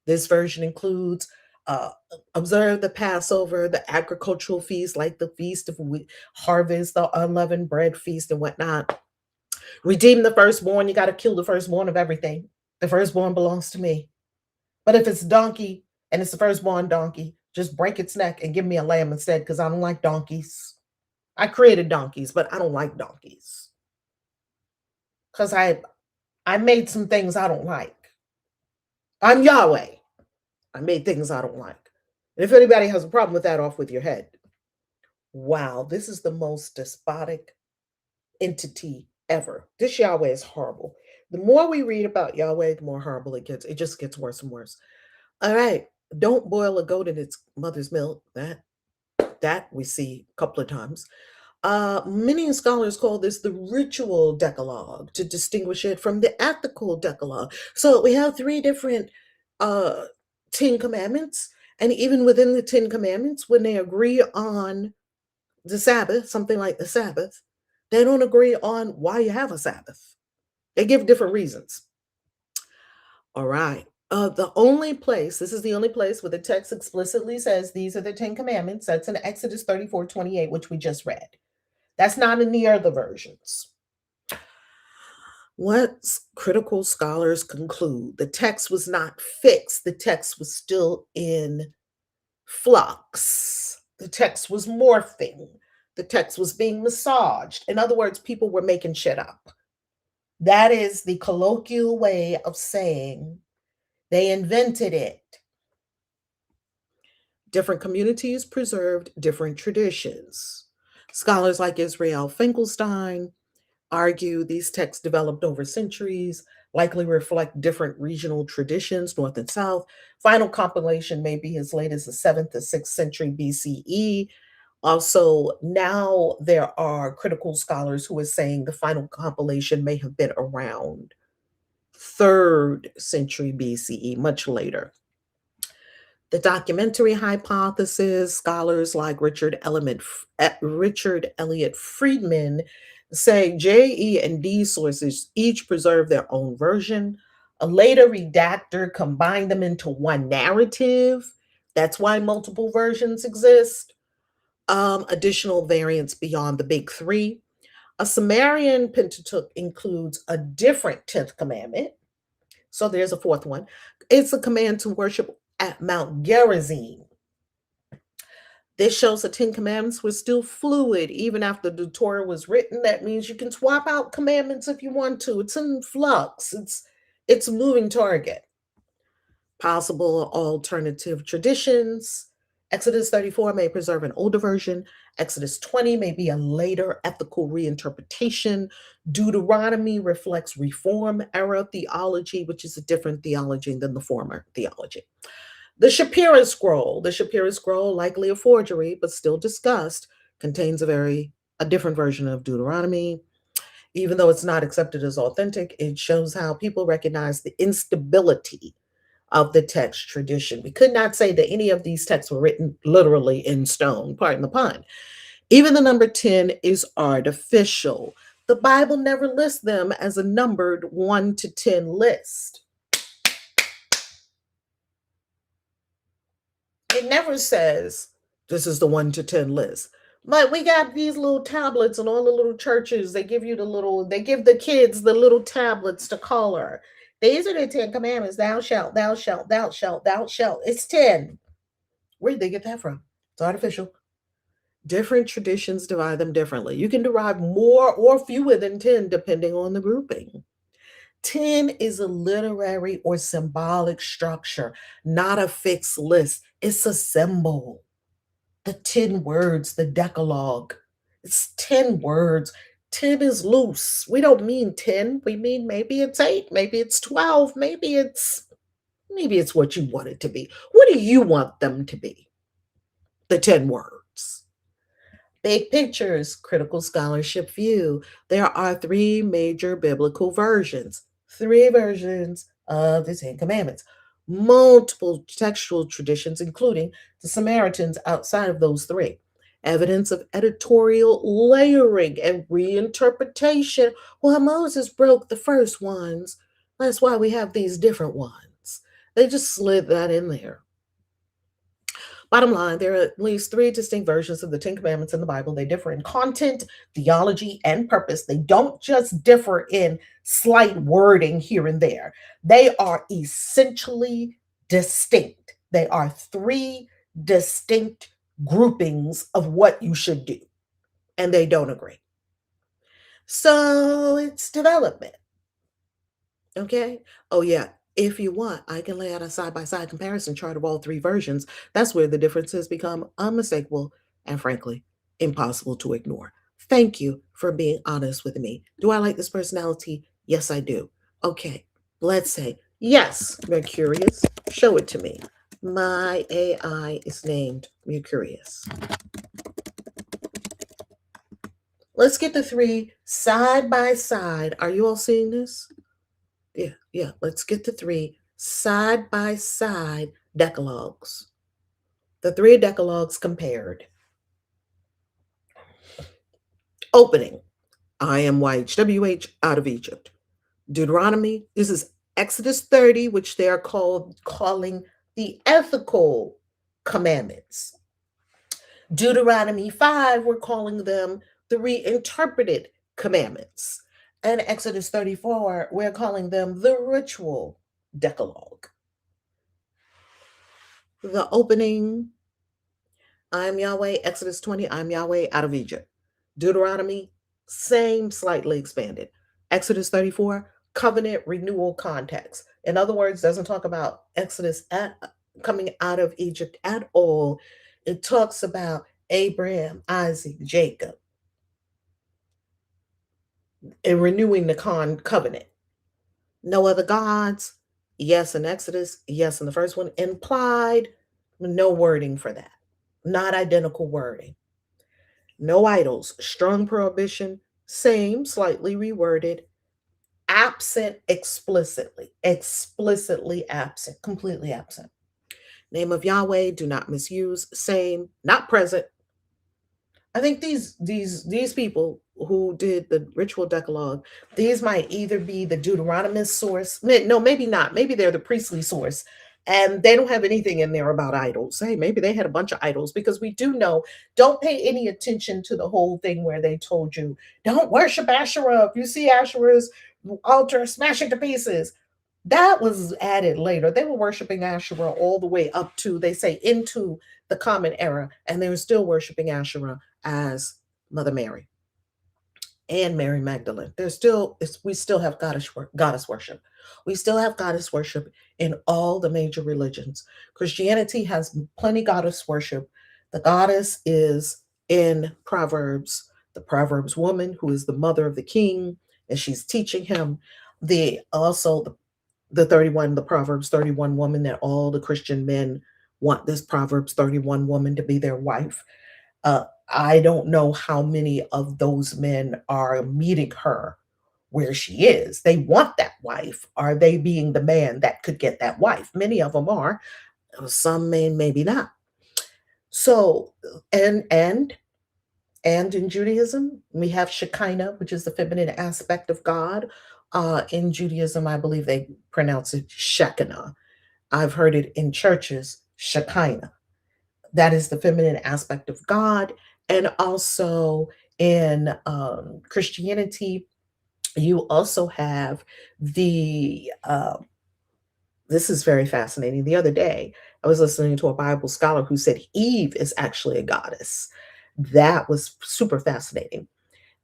This version includes uh, observe the Passover, the agricultural feast, like the Feast of Harvest, the unleavened bread feast, and whatnot. Redeem the firstborn. You got to kill the firstborn of everything. The firstborn belongs to me. But if it's a donkey and it's the firstborn donkey, just break its neck and give me a lamb instead, because I don't like donkeys. I created donkeys, but I don't like donkeys. Because I made some things I don't like. I'm Yahweh. I made things I don't like. And if anybody has a problem with that, off with your head. Wow, this is the most despotic entity ever. This Yahweh is horrible. The more we read about Yahweh, the more horrible it gets. It just gets worse and worse. All right, don't boil a goat in its mother's milk. That we see a couple of times. Many scholars call this the ritual decalogue to distinguish it from the ethical decalogue. So we have three different uh, Ten Commandments, and even within the Ten Commandments, when they agree on the Sabbath, something like the Sabbath, they don't agree on why you have a Sabbath. They give different reasons. All right. This is the only place where the text explicitly says these are the Ten Commandments. That's in Exodus 34:28, which we just read. That's not in the other versions. What critical scholars conclude, the text was not fixed. The text was still in flux. The text was morphing. The text was being massaged. In other words, people were making shit up. That is the colloquial way of saying they invented it. Different communities preserved different traditions. Scholars like Israel Finkelstein argue these texts developed over centuries, likely reflect different regional traditions, North and South. Final compilation may be as late as the 7th to 6th century BCE. Also, now there are critical scholars who are saying the final compilation may have been around 3rd century BCE, much later. The documentary hypothesis, scholars like Richard Elliott Friedman say J, E, and D sources each preserve their own version. A later redactor combined them into one narrative. That's why multiple versions exist. Additional variants beyond the big three. A Sumerian Pentateuch includes a different 10th commandment. So there's a fourth one. It's a command to worship at Mount Gerizim. This shows the 10 commandments were still fluid even after the Torah was written. That means you can swap out commandments if you want to. It's in flux. It's a moving target. Possible alternative traditions. Exodus 34 may preserve an older version. Exodus 20 may be a later ethical reinterpretation. Deuteronomy reflects Reform era theology, which is a different theology than the former theology. The Shapira Scroll, likely a forgery, but still discussed, contains a different version of Deuteronomy. Even though it's not accepted as authentic, it shows how people recognize the instability of the text tradition. We could not say that any of these texts were written literally in stone, pardon the pun. Even the number 10 is artificial. The Bible never lists them as a numbered 1 to 10 list. It never says this is the 1 to 10 list. But we got these little tablets in all the little churches. They give the kids the little tablets to color. These are the 10 commandments. Thou shalt, thou shalt, thou shalt, thou shalt. It's 10. Where did they get that from? It's artificial. Different traditions divide them differently. You can derive more or fewer than 10 depending on the grouping. 10 is a literary or symbolic structure, not a fixed list. It's a symbol. The 10 words, the Decalogue. It's 10 words. 10 is loose. We don't mean 10. We mean maybe it's 8, maybe it's 12, maybe it's what you want it to be. What do you want them to be? The 10 words. Big pictures, critical scholarship view. There are 3 major biblical versions. 3 versions of the 10 commandments. Multiple textual traditions, including the Samaritans outside of those 3. Evidence of editorial layering and reinterpretation. Well, Moses broke the first ones. That's why we have these different ones. They just slid that in there. Bottom line, there are at least 3 distinct versions of the 10 Commandments in the Bible. They differ in content, theology, and purpose. They don't just differ in slight wording here and there. They are essentially distinct. They are 3 distinct groupings of what you should do, and they don't agree. So it's development. Okay? Oh, yeah. If you want, I can lay out a side-by-side comparison chart of all 3 versions. That's where the differences become unmistakable and, frankly, impossible to ignore. Thank you for being honest with me. Do I like this personality? Yes, I do. Okay, let's say, yes, Mercurius. Show it to me. My AI is named Mercurius. Let's get the 3 side by side. Are you all seeing this? Yeah. Let's get the 3 side by side decalogues. The 3 decalogues compared. Opening, I am YHWH out of Egypt. Deuteronomy, this is Exodus 30, which they are calling the ethical commandments. Deuteronomy 5, we're calling them the reinterpreted commandments. And Exodus 34, we're calling them the ritual decalogue. The opening I am Yahweh. Exodus 20, I am Yahweh out of Egypt. Deuteronomy, same, slightly expanded. Exodus 34, covenant renewal context. In other words, doesn't talk about Exodus coming out of Egypt at all. It talks about Abraham, Isaac, Jacob, and renewing the covenant. No other gods. Yes, in Exodus. Yes, in the first one. Implied. No wording for that. Not identical wording. No idols. Strong prohibition. Same, slightly reworded. Absent explicitly. Explicitly absent. Completely absent. Name of Yahweh. Do not misuse. Same. Not present. I think these people who did the ritual decalogue, these might either be the Deuteronomist source. No, maybe not. Maybe they're the priestly source. And they don't have anything in there about idols. Hey, maybe they had a bunch of idols because we do know, don't pay any attention to the whole thing where they told you, don't worship Asherah. If you see Asherah's altar, smash it to pieces. That was added later. They were worshiping Asherah all the way up to, they say, into the Common Era, and they were still worshiping Asherah as Mother Mary and Mary Magdalene. We still have goddess worship. We still have goddess worship in all the major religions. Christianity has plenty goddess worship. The goddess is in Proverbs, the Proverbs woman who is the mother of the king, and she's teaching him. The 31, the Proverbs 31 woman that all the Christian men want this Proverbs 31 woman to be their wife. I don't know how many of those men are meeting her where she is. They want that wife. Are they being the man that could get that wife? Many of them are. Some may, maybe not. So, and in Judaism, we have Shekinah, which is the feminine aspect of God. In Judaism, I believe they pronounce it Shekinah. I've heard it in churches, Shekinah. That is the feminine aspect of God. And also in Christianity, you also have this is very fascinating. The other day, I was listening to a Bible scholar who said Eve is actually a goddess. That was super fascinating.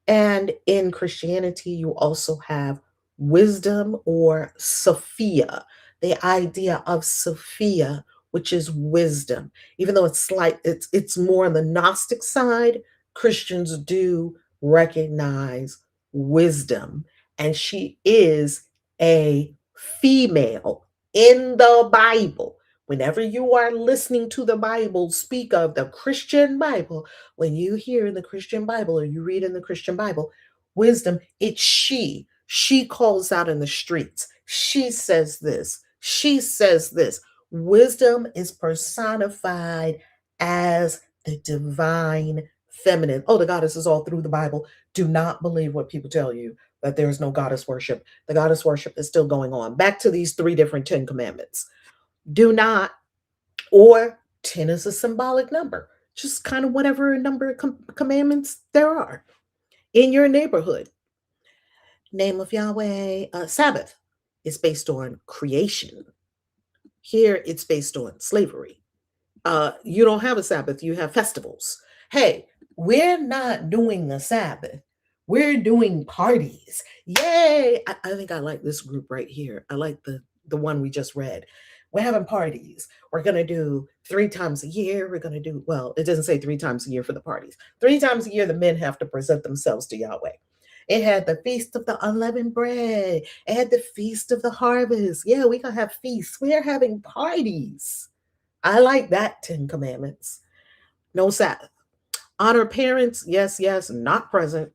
And in Christianity, you also have wisdom or Sophia, the idea of Sophia, which is wisdom. Even though it's more on the Gnostic side, Christians do recognize wisdom. And she is a female in the Bible. Whenever you are listening to the Bible speak of the Christian Bible, when you hear in the Christian Bible or you read in the Christian Bible, wisdom, it's she. She calls out in the streets. She says this. She says this. Wisdom is personified as the divine feminine. Oh, the goddess is all through the Bible. Do not believe what people tell you that there is no goddess worship. The goddess worship is still going on. Back to these 3 different 10 commandments. Do not, or 10 is a symbolic number, just kind of whatever number of commandments there are in your neighborhood. Name of Yahweh, Sabbath is based on creation. Here it's based on slavery. You don't have a Sabbath, you have festivals. Hey, we're not doing the Sabbath. We're doing parties. Yay! I think I like this group right here. I like the one we just read. We're having parties. We're going to do 3 times a year. We're going to do, well, it doesn't say 3 times a year for the parties. 3 times a year, the men have to present themselves to Yahweh. It had the Feast of the Unleavened Bread. It had the Feast of the Harvest. Yeah, we're going to have feasts. We're having parties. I like that 10 commandments. No Sabbath. Honor parents. Yes, yes, not present.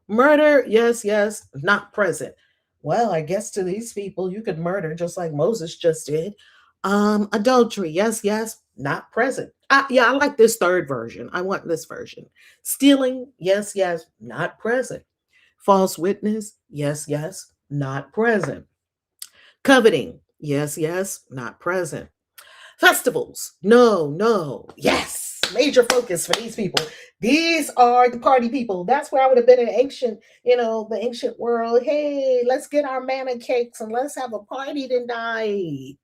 Murder. Yes, yes, not present. Well, I guess to these people, you could murder just like Moses just did. Adultery. Yes, yes, not present. Yeah, I like this third version. I want this version. Stealing. Yes, yes, not present. False witness. Yes, yes, not present. Coveting. Yes, yes, not present. Festivals. No, no. Yes. Major focus for these people. These are the party people. That's where I would have been in ancient, the ancient world. Hey, let's get our manna cakes and let's have a party tonight.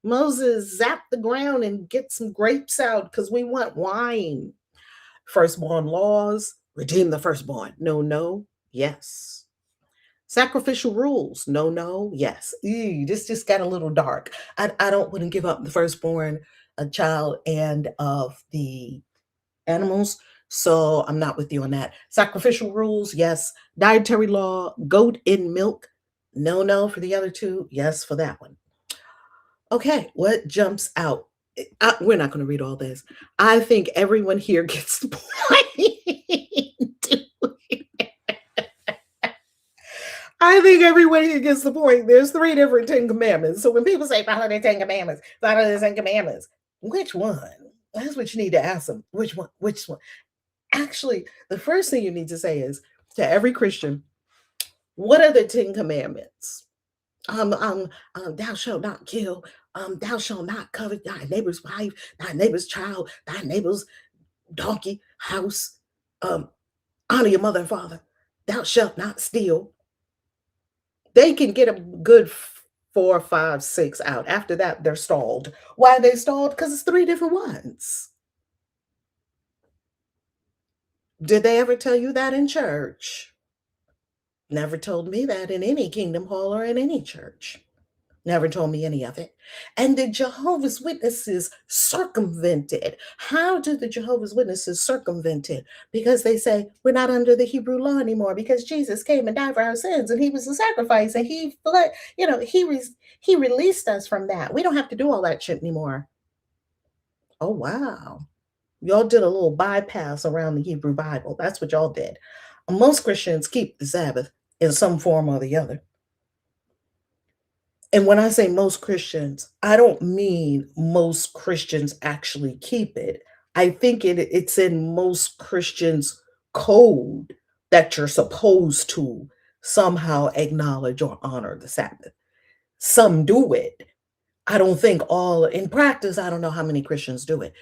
Moses zapped the ground and get some grapes out because we want wine. Firstborn laws, redeem the firstborn. No, no, yes. Sacrificial rules. No, no, yes. Ew, this just got a little dark. I don't want to give up the firstborn, a child, and of the animals. So I'm not with you on that. Sacrificial rules, yes. Dietary law, goat in milk. No, no for the other two. Yes for that one. Okay, what jumps out? We're not going to read all this. I think everyone here gets the point. I think everyone here gets the point. There's three different Ten Commandments. So when people say follow the Ten Commandments, follow the Ten Commandments, which one? That's what you need to ask them. Which one? Which one? Actually, the first thing you need to say is to every Christian, what are the Ten Commandments? Thou shalt not kill. Thou shalt not covet thy neighbor's wife, thy neighbor's child, thy neighbor's donkey, house. Honor your mother and father. Thou shalt not steal. They can get a good 4, 5, 6 out. After that, they're stalled. Why are they stalled? Because it's three different ones. Did they ever tell you that in church? Never told me that in any Kingdom Hall or in any church. Never told me any of it. And the Jehovah's Witnesses circumvent it. How do the Jehovah's Witnesses circumvent it? Because they say, we're not under the Hebrew law anymore because Jesus came and died for our sins and he was the sacrifice and he released us from that. We don't have to do all that shit anymore. Oh, wow. Y'all did a little bypass around the Hebrew Bible. That's what y'all did. Most Christians keep the Sabbath in some form or the other. And when I say most Christians, I don't mean most Christians actually keep it. I think it's in most Christians' code that you're supposed to somehow acknowledge or honor the Sabbath. Some do it. I don't think all in practice, I don't know how many Christians do it.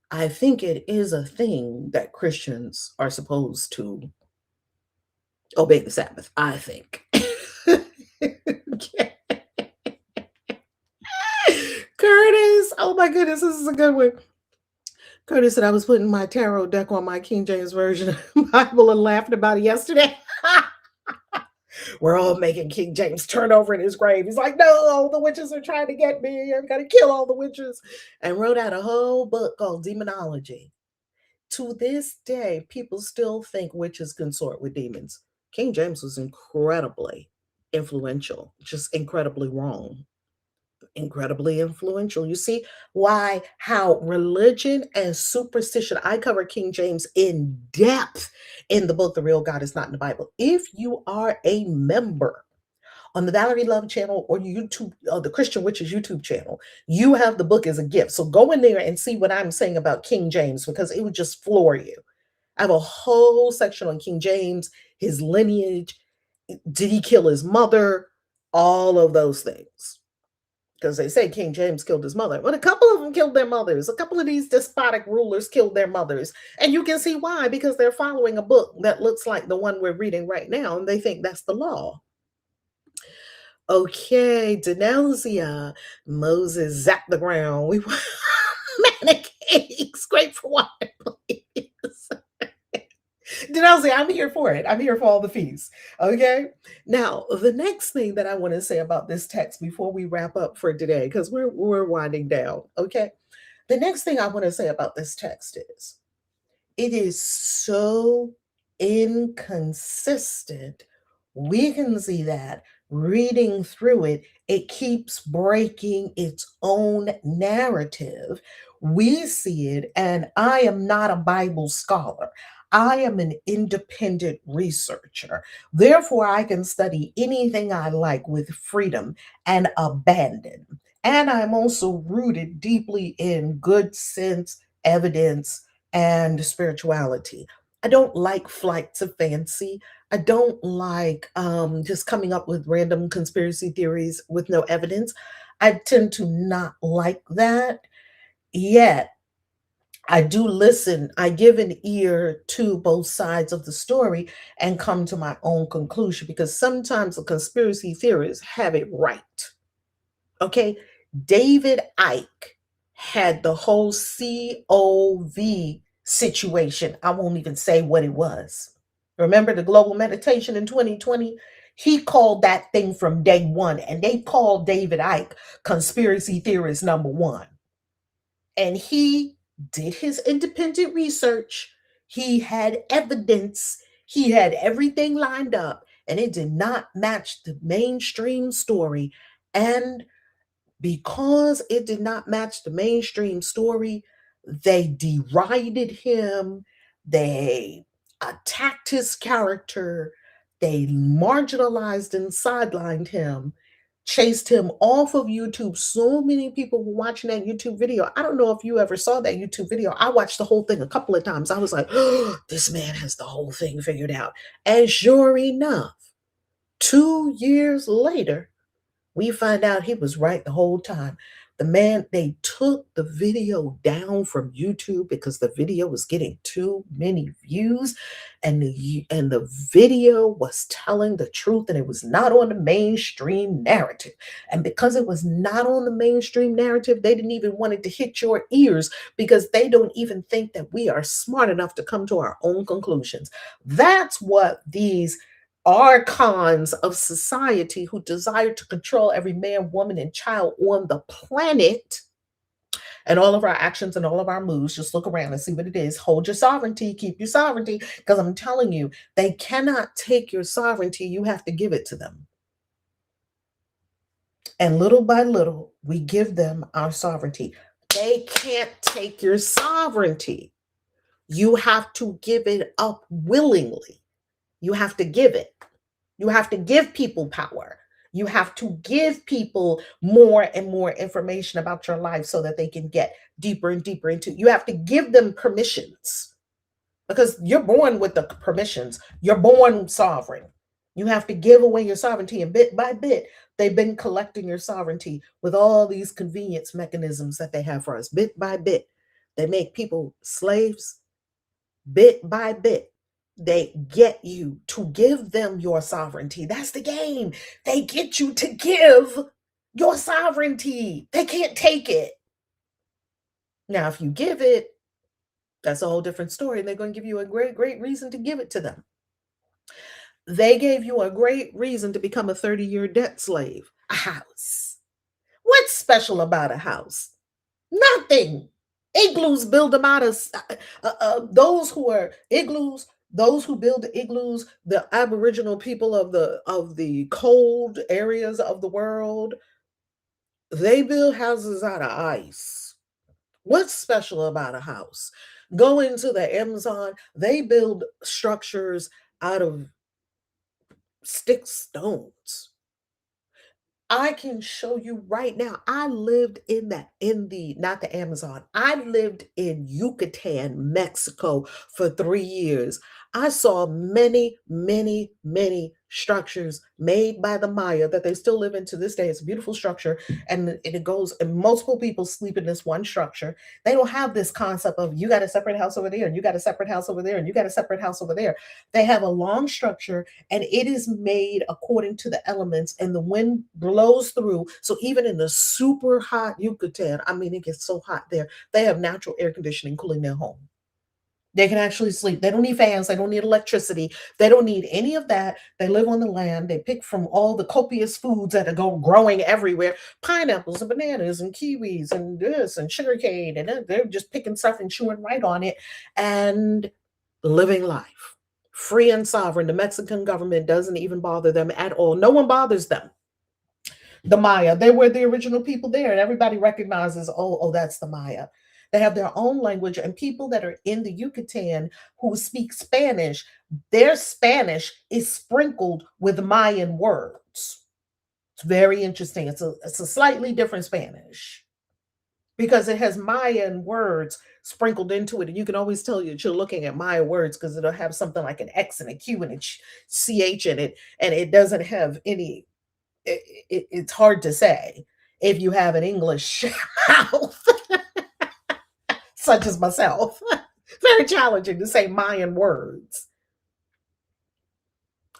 I think it is a thing that Christians are supposed to obey the Sabbath, I think. Okay. Curtis, oh my goodness, this is a good one. Curtis said I was putting my tarot deck on my King James Version Bible and laughed about it yesterday. We're all making King James turn over in his grave. He's like, no, the witches are trying to get me. I've got to kill all the witches. And wrote out a whole book called Demonology. To this day, people still think witches consort with demons. King James was incredibly influential, just incredibly wrong. Incredibly influential. You see how religion and superstition, I cover King James in depth in the book, The Real God Is Not in the Bible. If you are a member on the Valerie Love channel or YouTube, the Christian Witches YouTube channel, you have the book as a gift. So go in there and see what I'm saying about King James because it would just floor you. I have a whole section on King James, his lineage. Did he kill his mother? All of those things. Because they say King James killed his mother. But a couple of them killed their mothers. A couple of these despotic rulers killed their mothers. And you can see why, because they're following a book that looks like the one we're reading right now, and they think that's the law. Okay, Denelzia, Moses zapped the ground. We want manna cakes. Great for water, please. Denelzia, I'm here for it. I'm here for all the feasts. Okay. Now, the next thing that I want to say about this text before we wrap up for today, because we're winding down. Okay. The next thing I want to say about this text is it is so inconsistent. We can see that reading through it, it keeps breaking its own narrative. We see it, and I am not a Bible scholar. I am an independent researcher. Therefore, I can study anything I like with freedom and abandon. And I'm also rooted deeply in good sense, evidence, and spirituality. I don't like flights of fancy. I don't like just coming up with random conspiracy theories with no evidence. I tend to not like that. Yet, I do listen. I give an ear to both sides of the story and come to my own conclusion because sometimes the conspiracy theorists have it right. Okay? David Icke had the whole COVID situation. I won't even say what it was. Remember the global meditation in 2020? He called that thing from day one, and they called David Icke conspiracy theorist number one. And he did his independent research. He had evidence. He had everything lined up, and it did not match the mainstream story. And because it did not match the mainstream story, they derided him, they attacked his character, they marginalized and sidelined him, chased him off of YouTube. So many people were watching that YouTube video. I don't know if you ever saw that YouTube video. I watched the whole thing a couple of times. I was like, oh, this man has the whole thing figured out. And sure enough, 2 years later, we find out he was right the whole time. The man, they took the video down from YouTube because the video was getting too many views, and the video was telling the truth, and it was not on the mainstream narrative. And because it was not on the mainstream narrative, they didn't even want it to hit your ears because they don't even think that we are smart enough to come to our own conclusions. That's what these archons of society who desire to control every man, woman, and child on the planet and all of our actions and all of our moves. Just look around and see what it is. Hold your sovereignty, keep your sovereignty, because I'm telling you, they cannot take your sovereignty. You have to give it to them. And little by little, we give them our sovereignty. They can't take your sovereignty. You have to give it up willingly. You have to give it. You have to give people power. You have to give people more and more information about your life so that they can get deeper and deeper into. You have to give them permissions because you're born with the permissions. You're born sovereign. You have to give away your sovereignty, and bit by bit, they've been collecting your sovereignty with all these convenience mechanisms that they have for us. Bit by bit, they make people slaves. Bit by bit, they get you to give them your sovereignty. That's the game. They get you to give your sovereignty. They can't take it. Now, if you give it, that's a whole different story. They're going to give you a great, great reason to give it to them. They gave you a great reason to become a 30-year debt slave. A house. What's special about a house? Nothing. Igloos build them out of those who are igloos. Those who build the igloos, the Aboriginal people of the cold areas of the world, they build houses out of ice. What's special about a house? Go into the Amazon, they build structures out of stick stones. I can show you right now. I lived in not the Amazon. I lived in Yucatan, Mexico for 3 years. I saw many, many, many structures made by the Maya that they still live in to this day. It's a beautiful structure, and it goes, and multiple people sleep in this one structure. They don't have this concept of you got a separate house over there, and you got a separate house over there, and you got a separate house over there. They have a long structure, and it is made according to the elements, and the wind blows through. So even in the super hot Yucatan, I mean, it gets so hot there, they have natural air conditioning cooling their home. They can actually sleep. They don't need fans. They don't need electricity. They don't need any of that. They live on the land. They pick from all the copious foods that are growing everywhere. Pineapples and bananas and kiwis and this and sugarcane. And they're just picking stuff and chewing right on it and living life. Free and sovereign. The Mexican government doesn't even bother them at all. No one bothers them. The Maya, they were the original people there, and everybody recognizes, oh, that's the Maya. They have their own language, and people that are in the Yucatan who speak Spanish, their Spanish is sprinkled with Mayan words. It's very interesting. It's a slightly different Spanish because it has Mayan words sprinkled into it, and you can always tell that you're looking at Maya words because it'll have something like an X and a Q and a CH in it, and it doesn't have any. It's hard to say if you have an English mouth, such as myself. Very challenging to say Mayan words.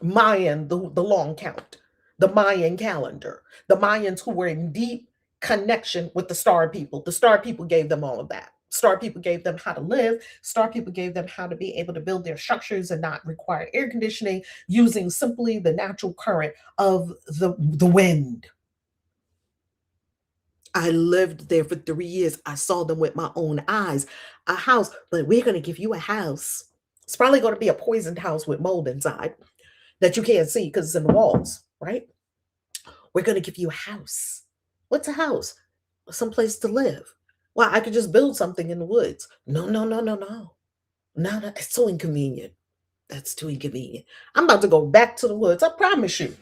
Mayan, the long count, the Mayan calendar, the Mayans who were in deep connection with the star people. The star people gave them all of that. Star people gave them how to live. Star people gave them how to be able to build their structures and not require air conditioning using simply the natural current of the wind. I lived there for 3 years. I saw them with my own eyes. A house, but we're going to give you a house. It's probably going to be a poisoned house with mold inside that you can't see because it's in the walls, right? We're going to give you a house. What's a house? Some place to live. Well, I could just build something in the woods. No, no, no, no, no. No, no, it's so inconvenient. That's too inconvenient. I'm about to go back to the woods. I promise you.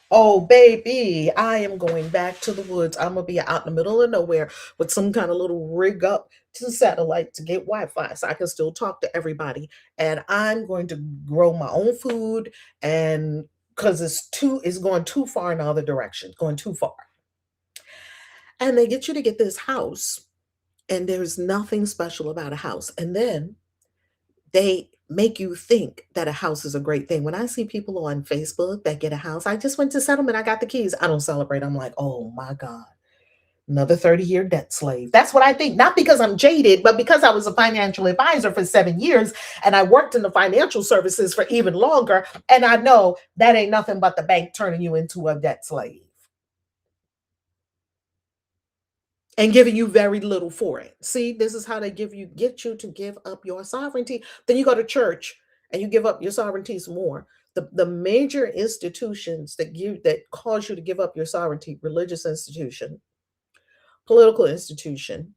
Oh, baby, I am going back to the woods. I'm going to be out in the middle of nowhere with some kind of little rig up to the satellite to get Wi-Fi so I can still talk to everybody. And I'm going to grow my own food, and because it's going too far in the other direction, going too far. And they get you to get this house, and there's nothing special about a house. And then they make you think that a house is a great thing. When I see people on Facebook that get a house, I just went to settlement, I got the keys. I don't celebrate. I'm like, oh my God, another 30-year debt slave. That's what I think. Not because I'm jaded, but because I was a financial advisor for 7 years and I worked in the financial services for even longer. And I know that ain't nothing but the bank turning you into a debt slave and giving you very little for it. See, this is how they get you to give up your sovereignty. Then you go to church and you give up your sovereignty some more. The major institutions that cause you to give up your sovereignty: religious institution, political institution,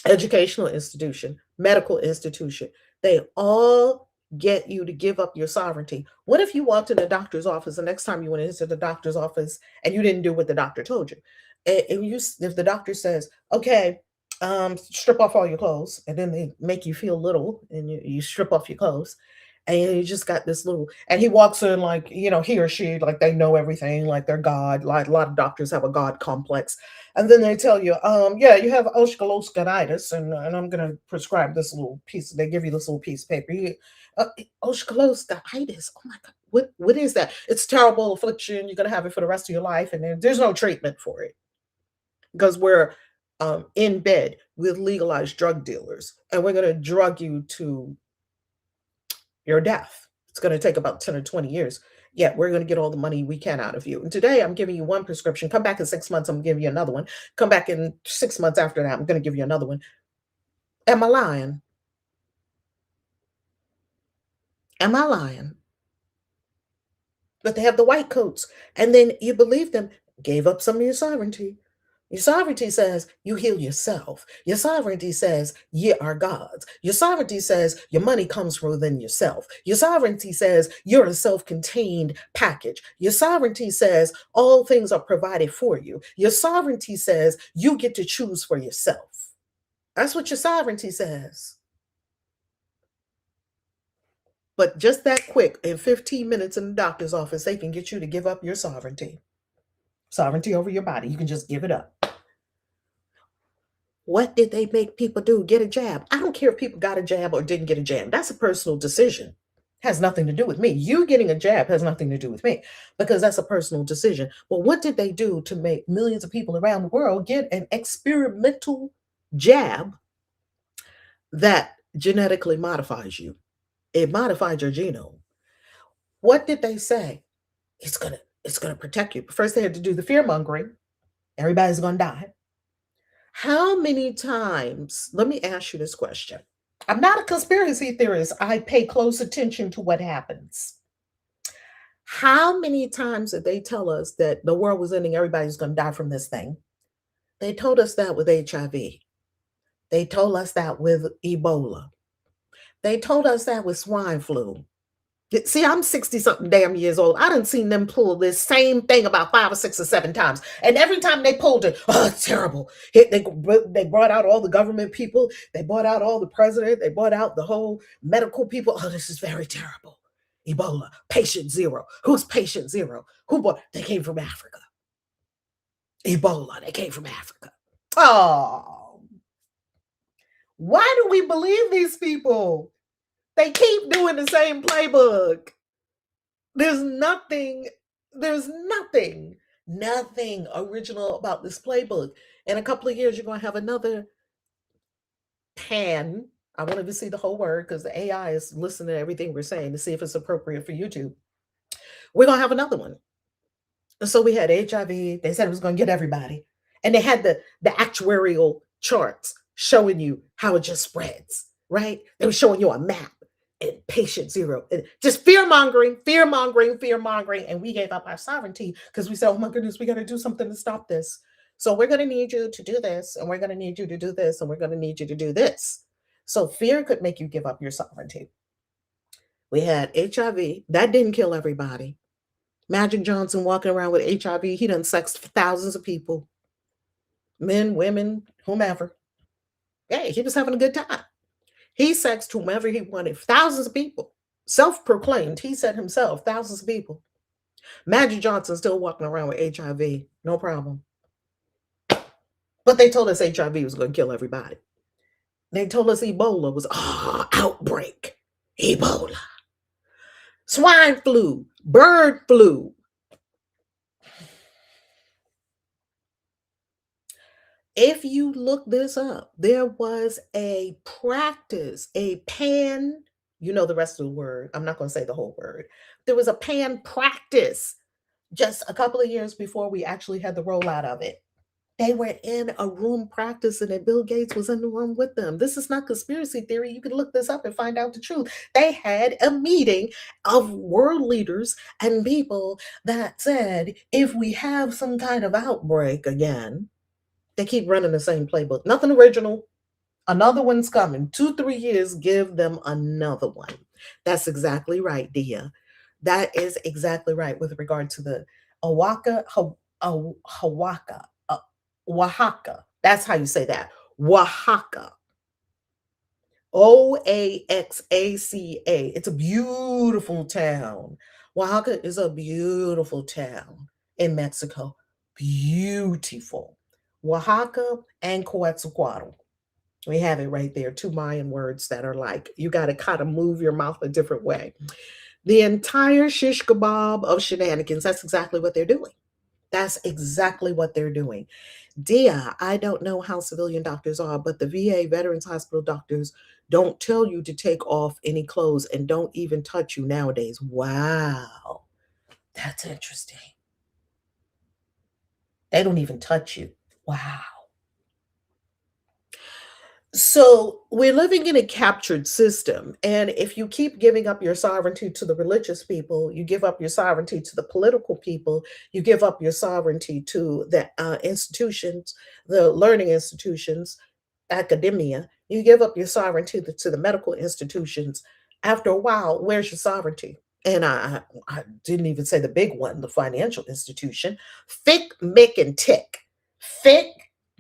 educational institution, medical institution, they all get you to give up your sovereignty. What if you walked in the doctor's office the next time you went into the doctor's office and you didn't do what the doctor told you? If the doctor says, okay, strip off all your clothes, and then they make you feel little and you strip off your clothes, and you just got this little, and he walks in like, he or she, like they know everything, like they're God. Like a lot of doctors have a God complex. And then they tell you, yeah, you have osteoarthritis, and I'm going to prescribe this little piece. They give you this little piece of paper. Osteoarthritis. Oh my God. What is that? It's a terrible affliction. You're going to have it for the rest of your life. And there's no treatment for it because we're in bed with legalized drug dealers, and we're going to drug you to your death. It's going to take about 10 or 20 years. Yeah, we're going to get all the money we can out of you. And today I'm giving you one prescription. Come back in 6 months, I'm going to give you another one. Come back in 6 months after that, I'm going to give you another one. Am I lying? Am I lying? But they have the white coats. And then you believe them, gave up some of your sovereignty. Your sovereignty says you heal yourself. Your sovereignty says ye are gods. Your sovereignty says your money comes from within yourself. Your sovereignty says you're a self-contained package. Your sovereignty says all things are provided for you. Your sovereignty says you get to choose for yourself. That's what your sovereignty says. But just that quick, in 15 minutes in the doctor's office, they can get you to give up your sovereignty. Sovereignty over your body. You can just give it up. What did they make people do? Get a jab. I don't care if people got a jab or didn't get a jab. That's a personal decision. Has nothing to do with me. You getting a jab has nothing to do with me because that's a personal decision. Well, what did they do to make millions of people around the world get an experimental jab that genetically modifies you? It modified your genome. What did they say? It's gonna protect you. But first they had to do the fear mongering. Everybody's gonna die. How many times, let me ask you this question. I'm not a conspiracy theorist. I pay close attention to what happens. How many times did they tell us that the world was ending, everybody's going to die from this thing? They told us that with HIV. They told us that with Ebola. They told us that with swine flu. See, I'm 60 something damn years old. I done seen them pull this same thing about 5 or 6 or 7 times. And every time they pulled it, oh, it's terrible. They brought out all the government people. They brought out all the president. They brought out the whole medical people. Oh, this is very terrible. Ebola, patient zero. Who's patient zero? Who brought? They came from Africa. Ebola, they came from Africa. Oh, why do we believe these people? They keep doing the same playbook. There's nothing Nothing original about this playbook. In a couple of years, you're going to have another pan. I wanted to see the whole word because the AI is listening to everything we're saying to see if it's appropriate for YouTube. We're going to have another one. And so we had HIV. They said it was going to get everybody. And they had the actuarial charts showing you how it just spreads, right? They were showing you a map and patient zero. And just fear mongering, fear mongering, fear mongering. And we gave up our sovereignty because we said, oh my goodness, we got to do something to stop this. So we're going to need you to do this, and we're going to need you to do this, and we're going to need you to do this. So fear could make you give up your sovereignty. We had HIV. That didn't kill everybody. Magic Johnson walking around with HIV. He done sexed thousands of people, men, women, whomever. Hey, he was having a good time. He sexed whomever he wanted, thousands of people. Self-proclaimed, he said himself, thousands of people. Magic Johnson still walking around with HIV, no problem. But they told us HIV was going to kill everybody. They told us Ebola was, outbreak. Ebola. Swine flu, bird flu. If you look this up, there was a practice, a pan, you know the rest of the word. I'm not going to say the whole word. There was a pan practice just a couple of years before we actually had the rollout of it. They were in a room practicing, and Bill Gates was in the room with them. This is not conspiracy theory. You can look this up and find out the truth. They had a meeting of world leaders and people that said, if we have some kind of outbreak again, they keep running the same playbook. Nothing original. Another one's coming. 2-3 years, give them another one. That's exactly right, Dia. That is exactly right with regard to the Oaxaca, Oaxaca. That's how you say that. Oaxaca. Oaxaca. It's a beautiful town. Oaxaca is a beautiful town in Mexico. Beautiful. Oaxaca and Coatzacoalcos. We have it right there. Two Mayan words that are like, you got to kind of move your mouth a different way. The entire shish kebab of shenanigans, that's exactly what they're doing. That's exactly what they're doing. Dia, I don't know how civilian doctors are, but the VA Veterans Hospital doctors don't tell you to take off any clothes and don't even touch you nowadays. Wow. That's interesting. They don't even touch you. Wow. So we're living in a captured system. And if you keep giving up your sovereignty to the religious people, you give up your sovereignty to the political people, you give up your sovereignty to the institutions, the learning institutions, academia, you give up your sovereignty to the medical institutions. After a while, where's your sovereignty? And I didn't even say the big one, the financial institution. Fick, Mick, and Tick. Fick,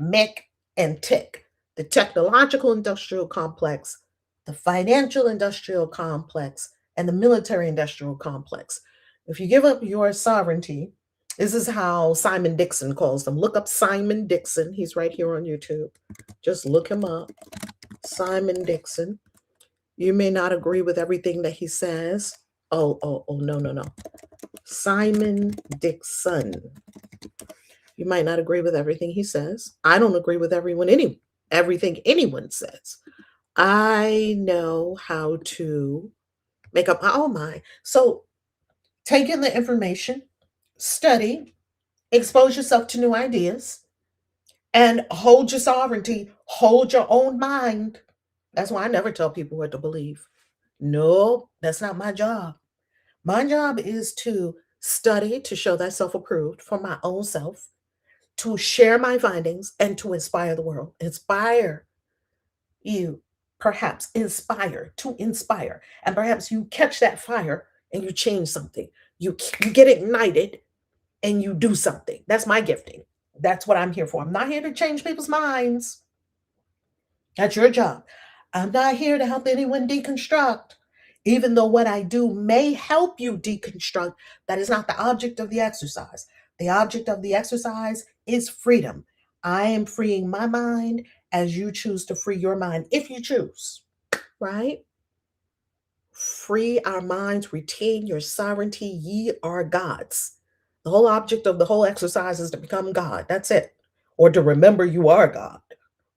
Mick, and Tick. The technological industrial complex, the financial industrial complex, and the military industrial complex. If you give up your sovereignty, this is how Simon Dixon calls them. Look up Simon Dixon. He's right here on YouTube. Just look him up. Simon Dixon. You may not agree with everything that he says. Oh, no. Simon Dixon. You might not agree with everything he says. I don't agree with everything anyone says. I know how to make up my own mind. So take in the information, study, expose yourself to new ideas, and hold your sovereignty, hold your own mind. That's why I never tell people what to believe. No, that's not my job. My job is to study to show thyself approved for my own self, to share my findings, and to inspire the world. Inspire you, perhaps to inspire. And perhaps you catch that fire and you change something. You get ignited and you do something. That's my gifting. That's what I'm here for. I'm not here to change people's minds. That's your job. I'm not here to help anyone deconstruct. Even though what I do may help you deconstruct, that is not the object of the exercise. The object of the exercise is freedom. I am freeing my mind as you choose to free your mind, if you choose, right? Free our minds, retain your sovereignty. Ye are gods. The whole object of the whole exercise is to become God. That's it. Or to remember you are God.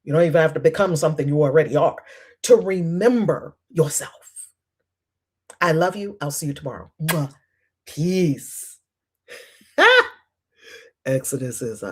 You don't even have to become something you already are. To remember yourself. I love you. I'll see you tomorrow. Mwah. Peace. Exodus is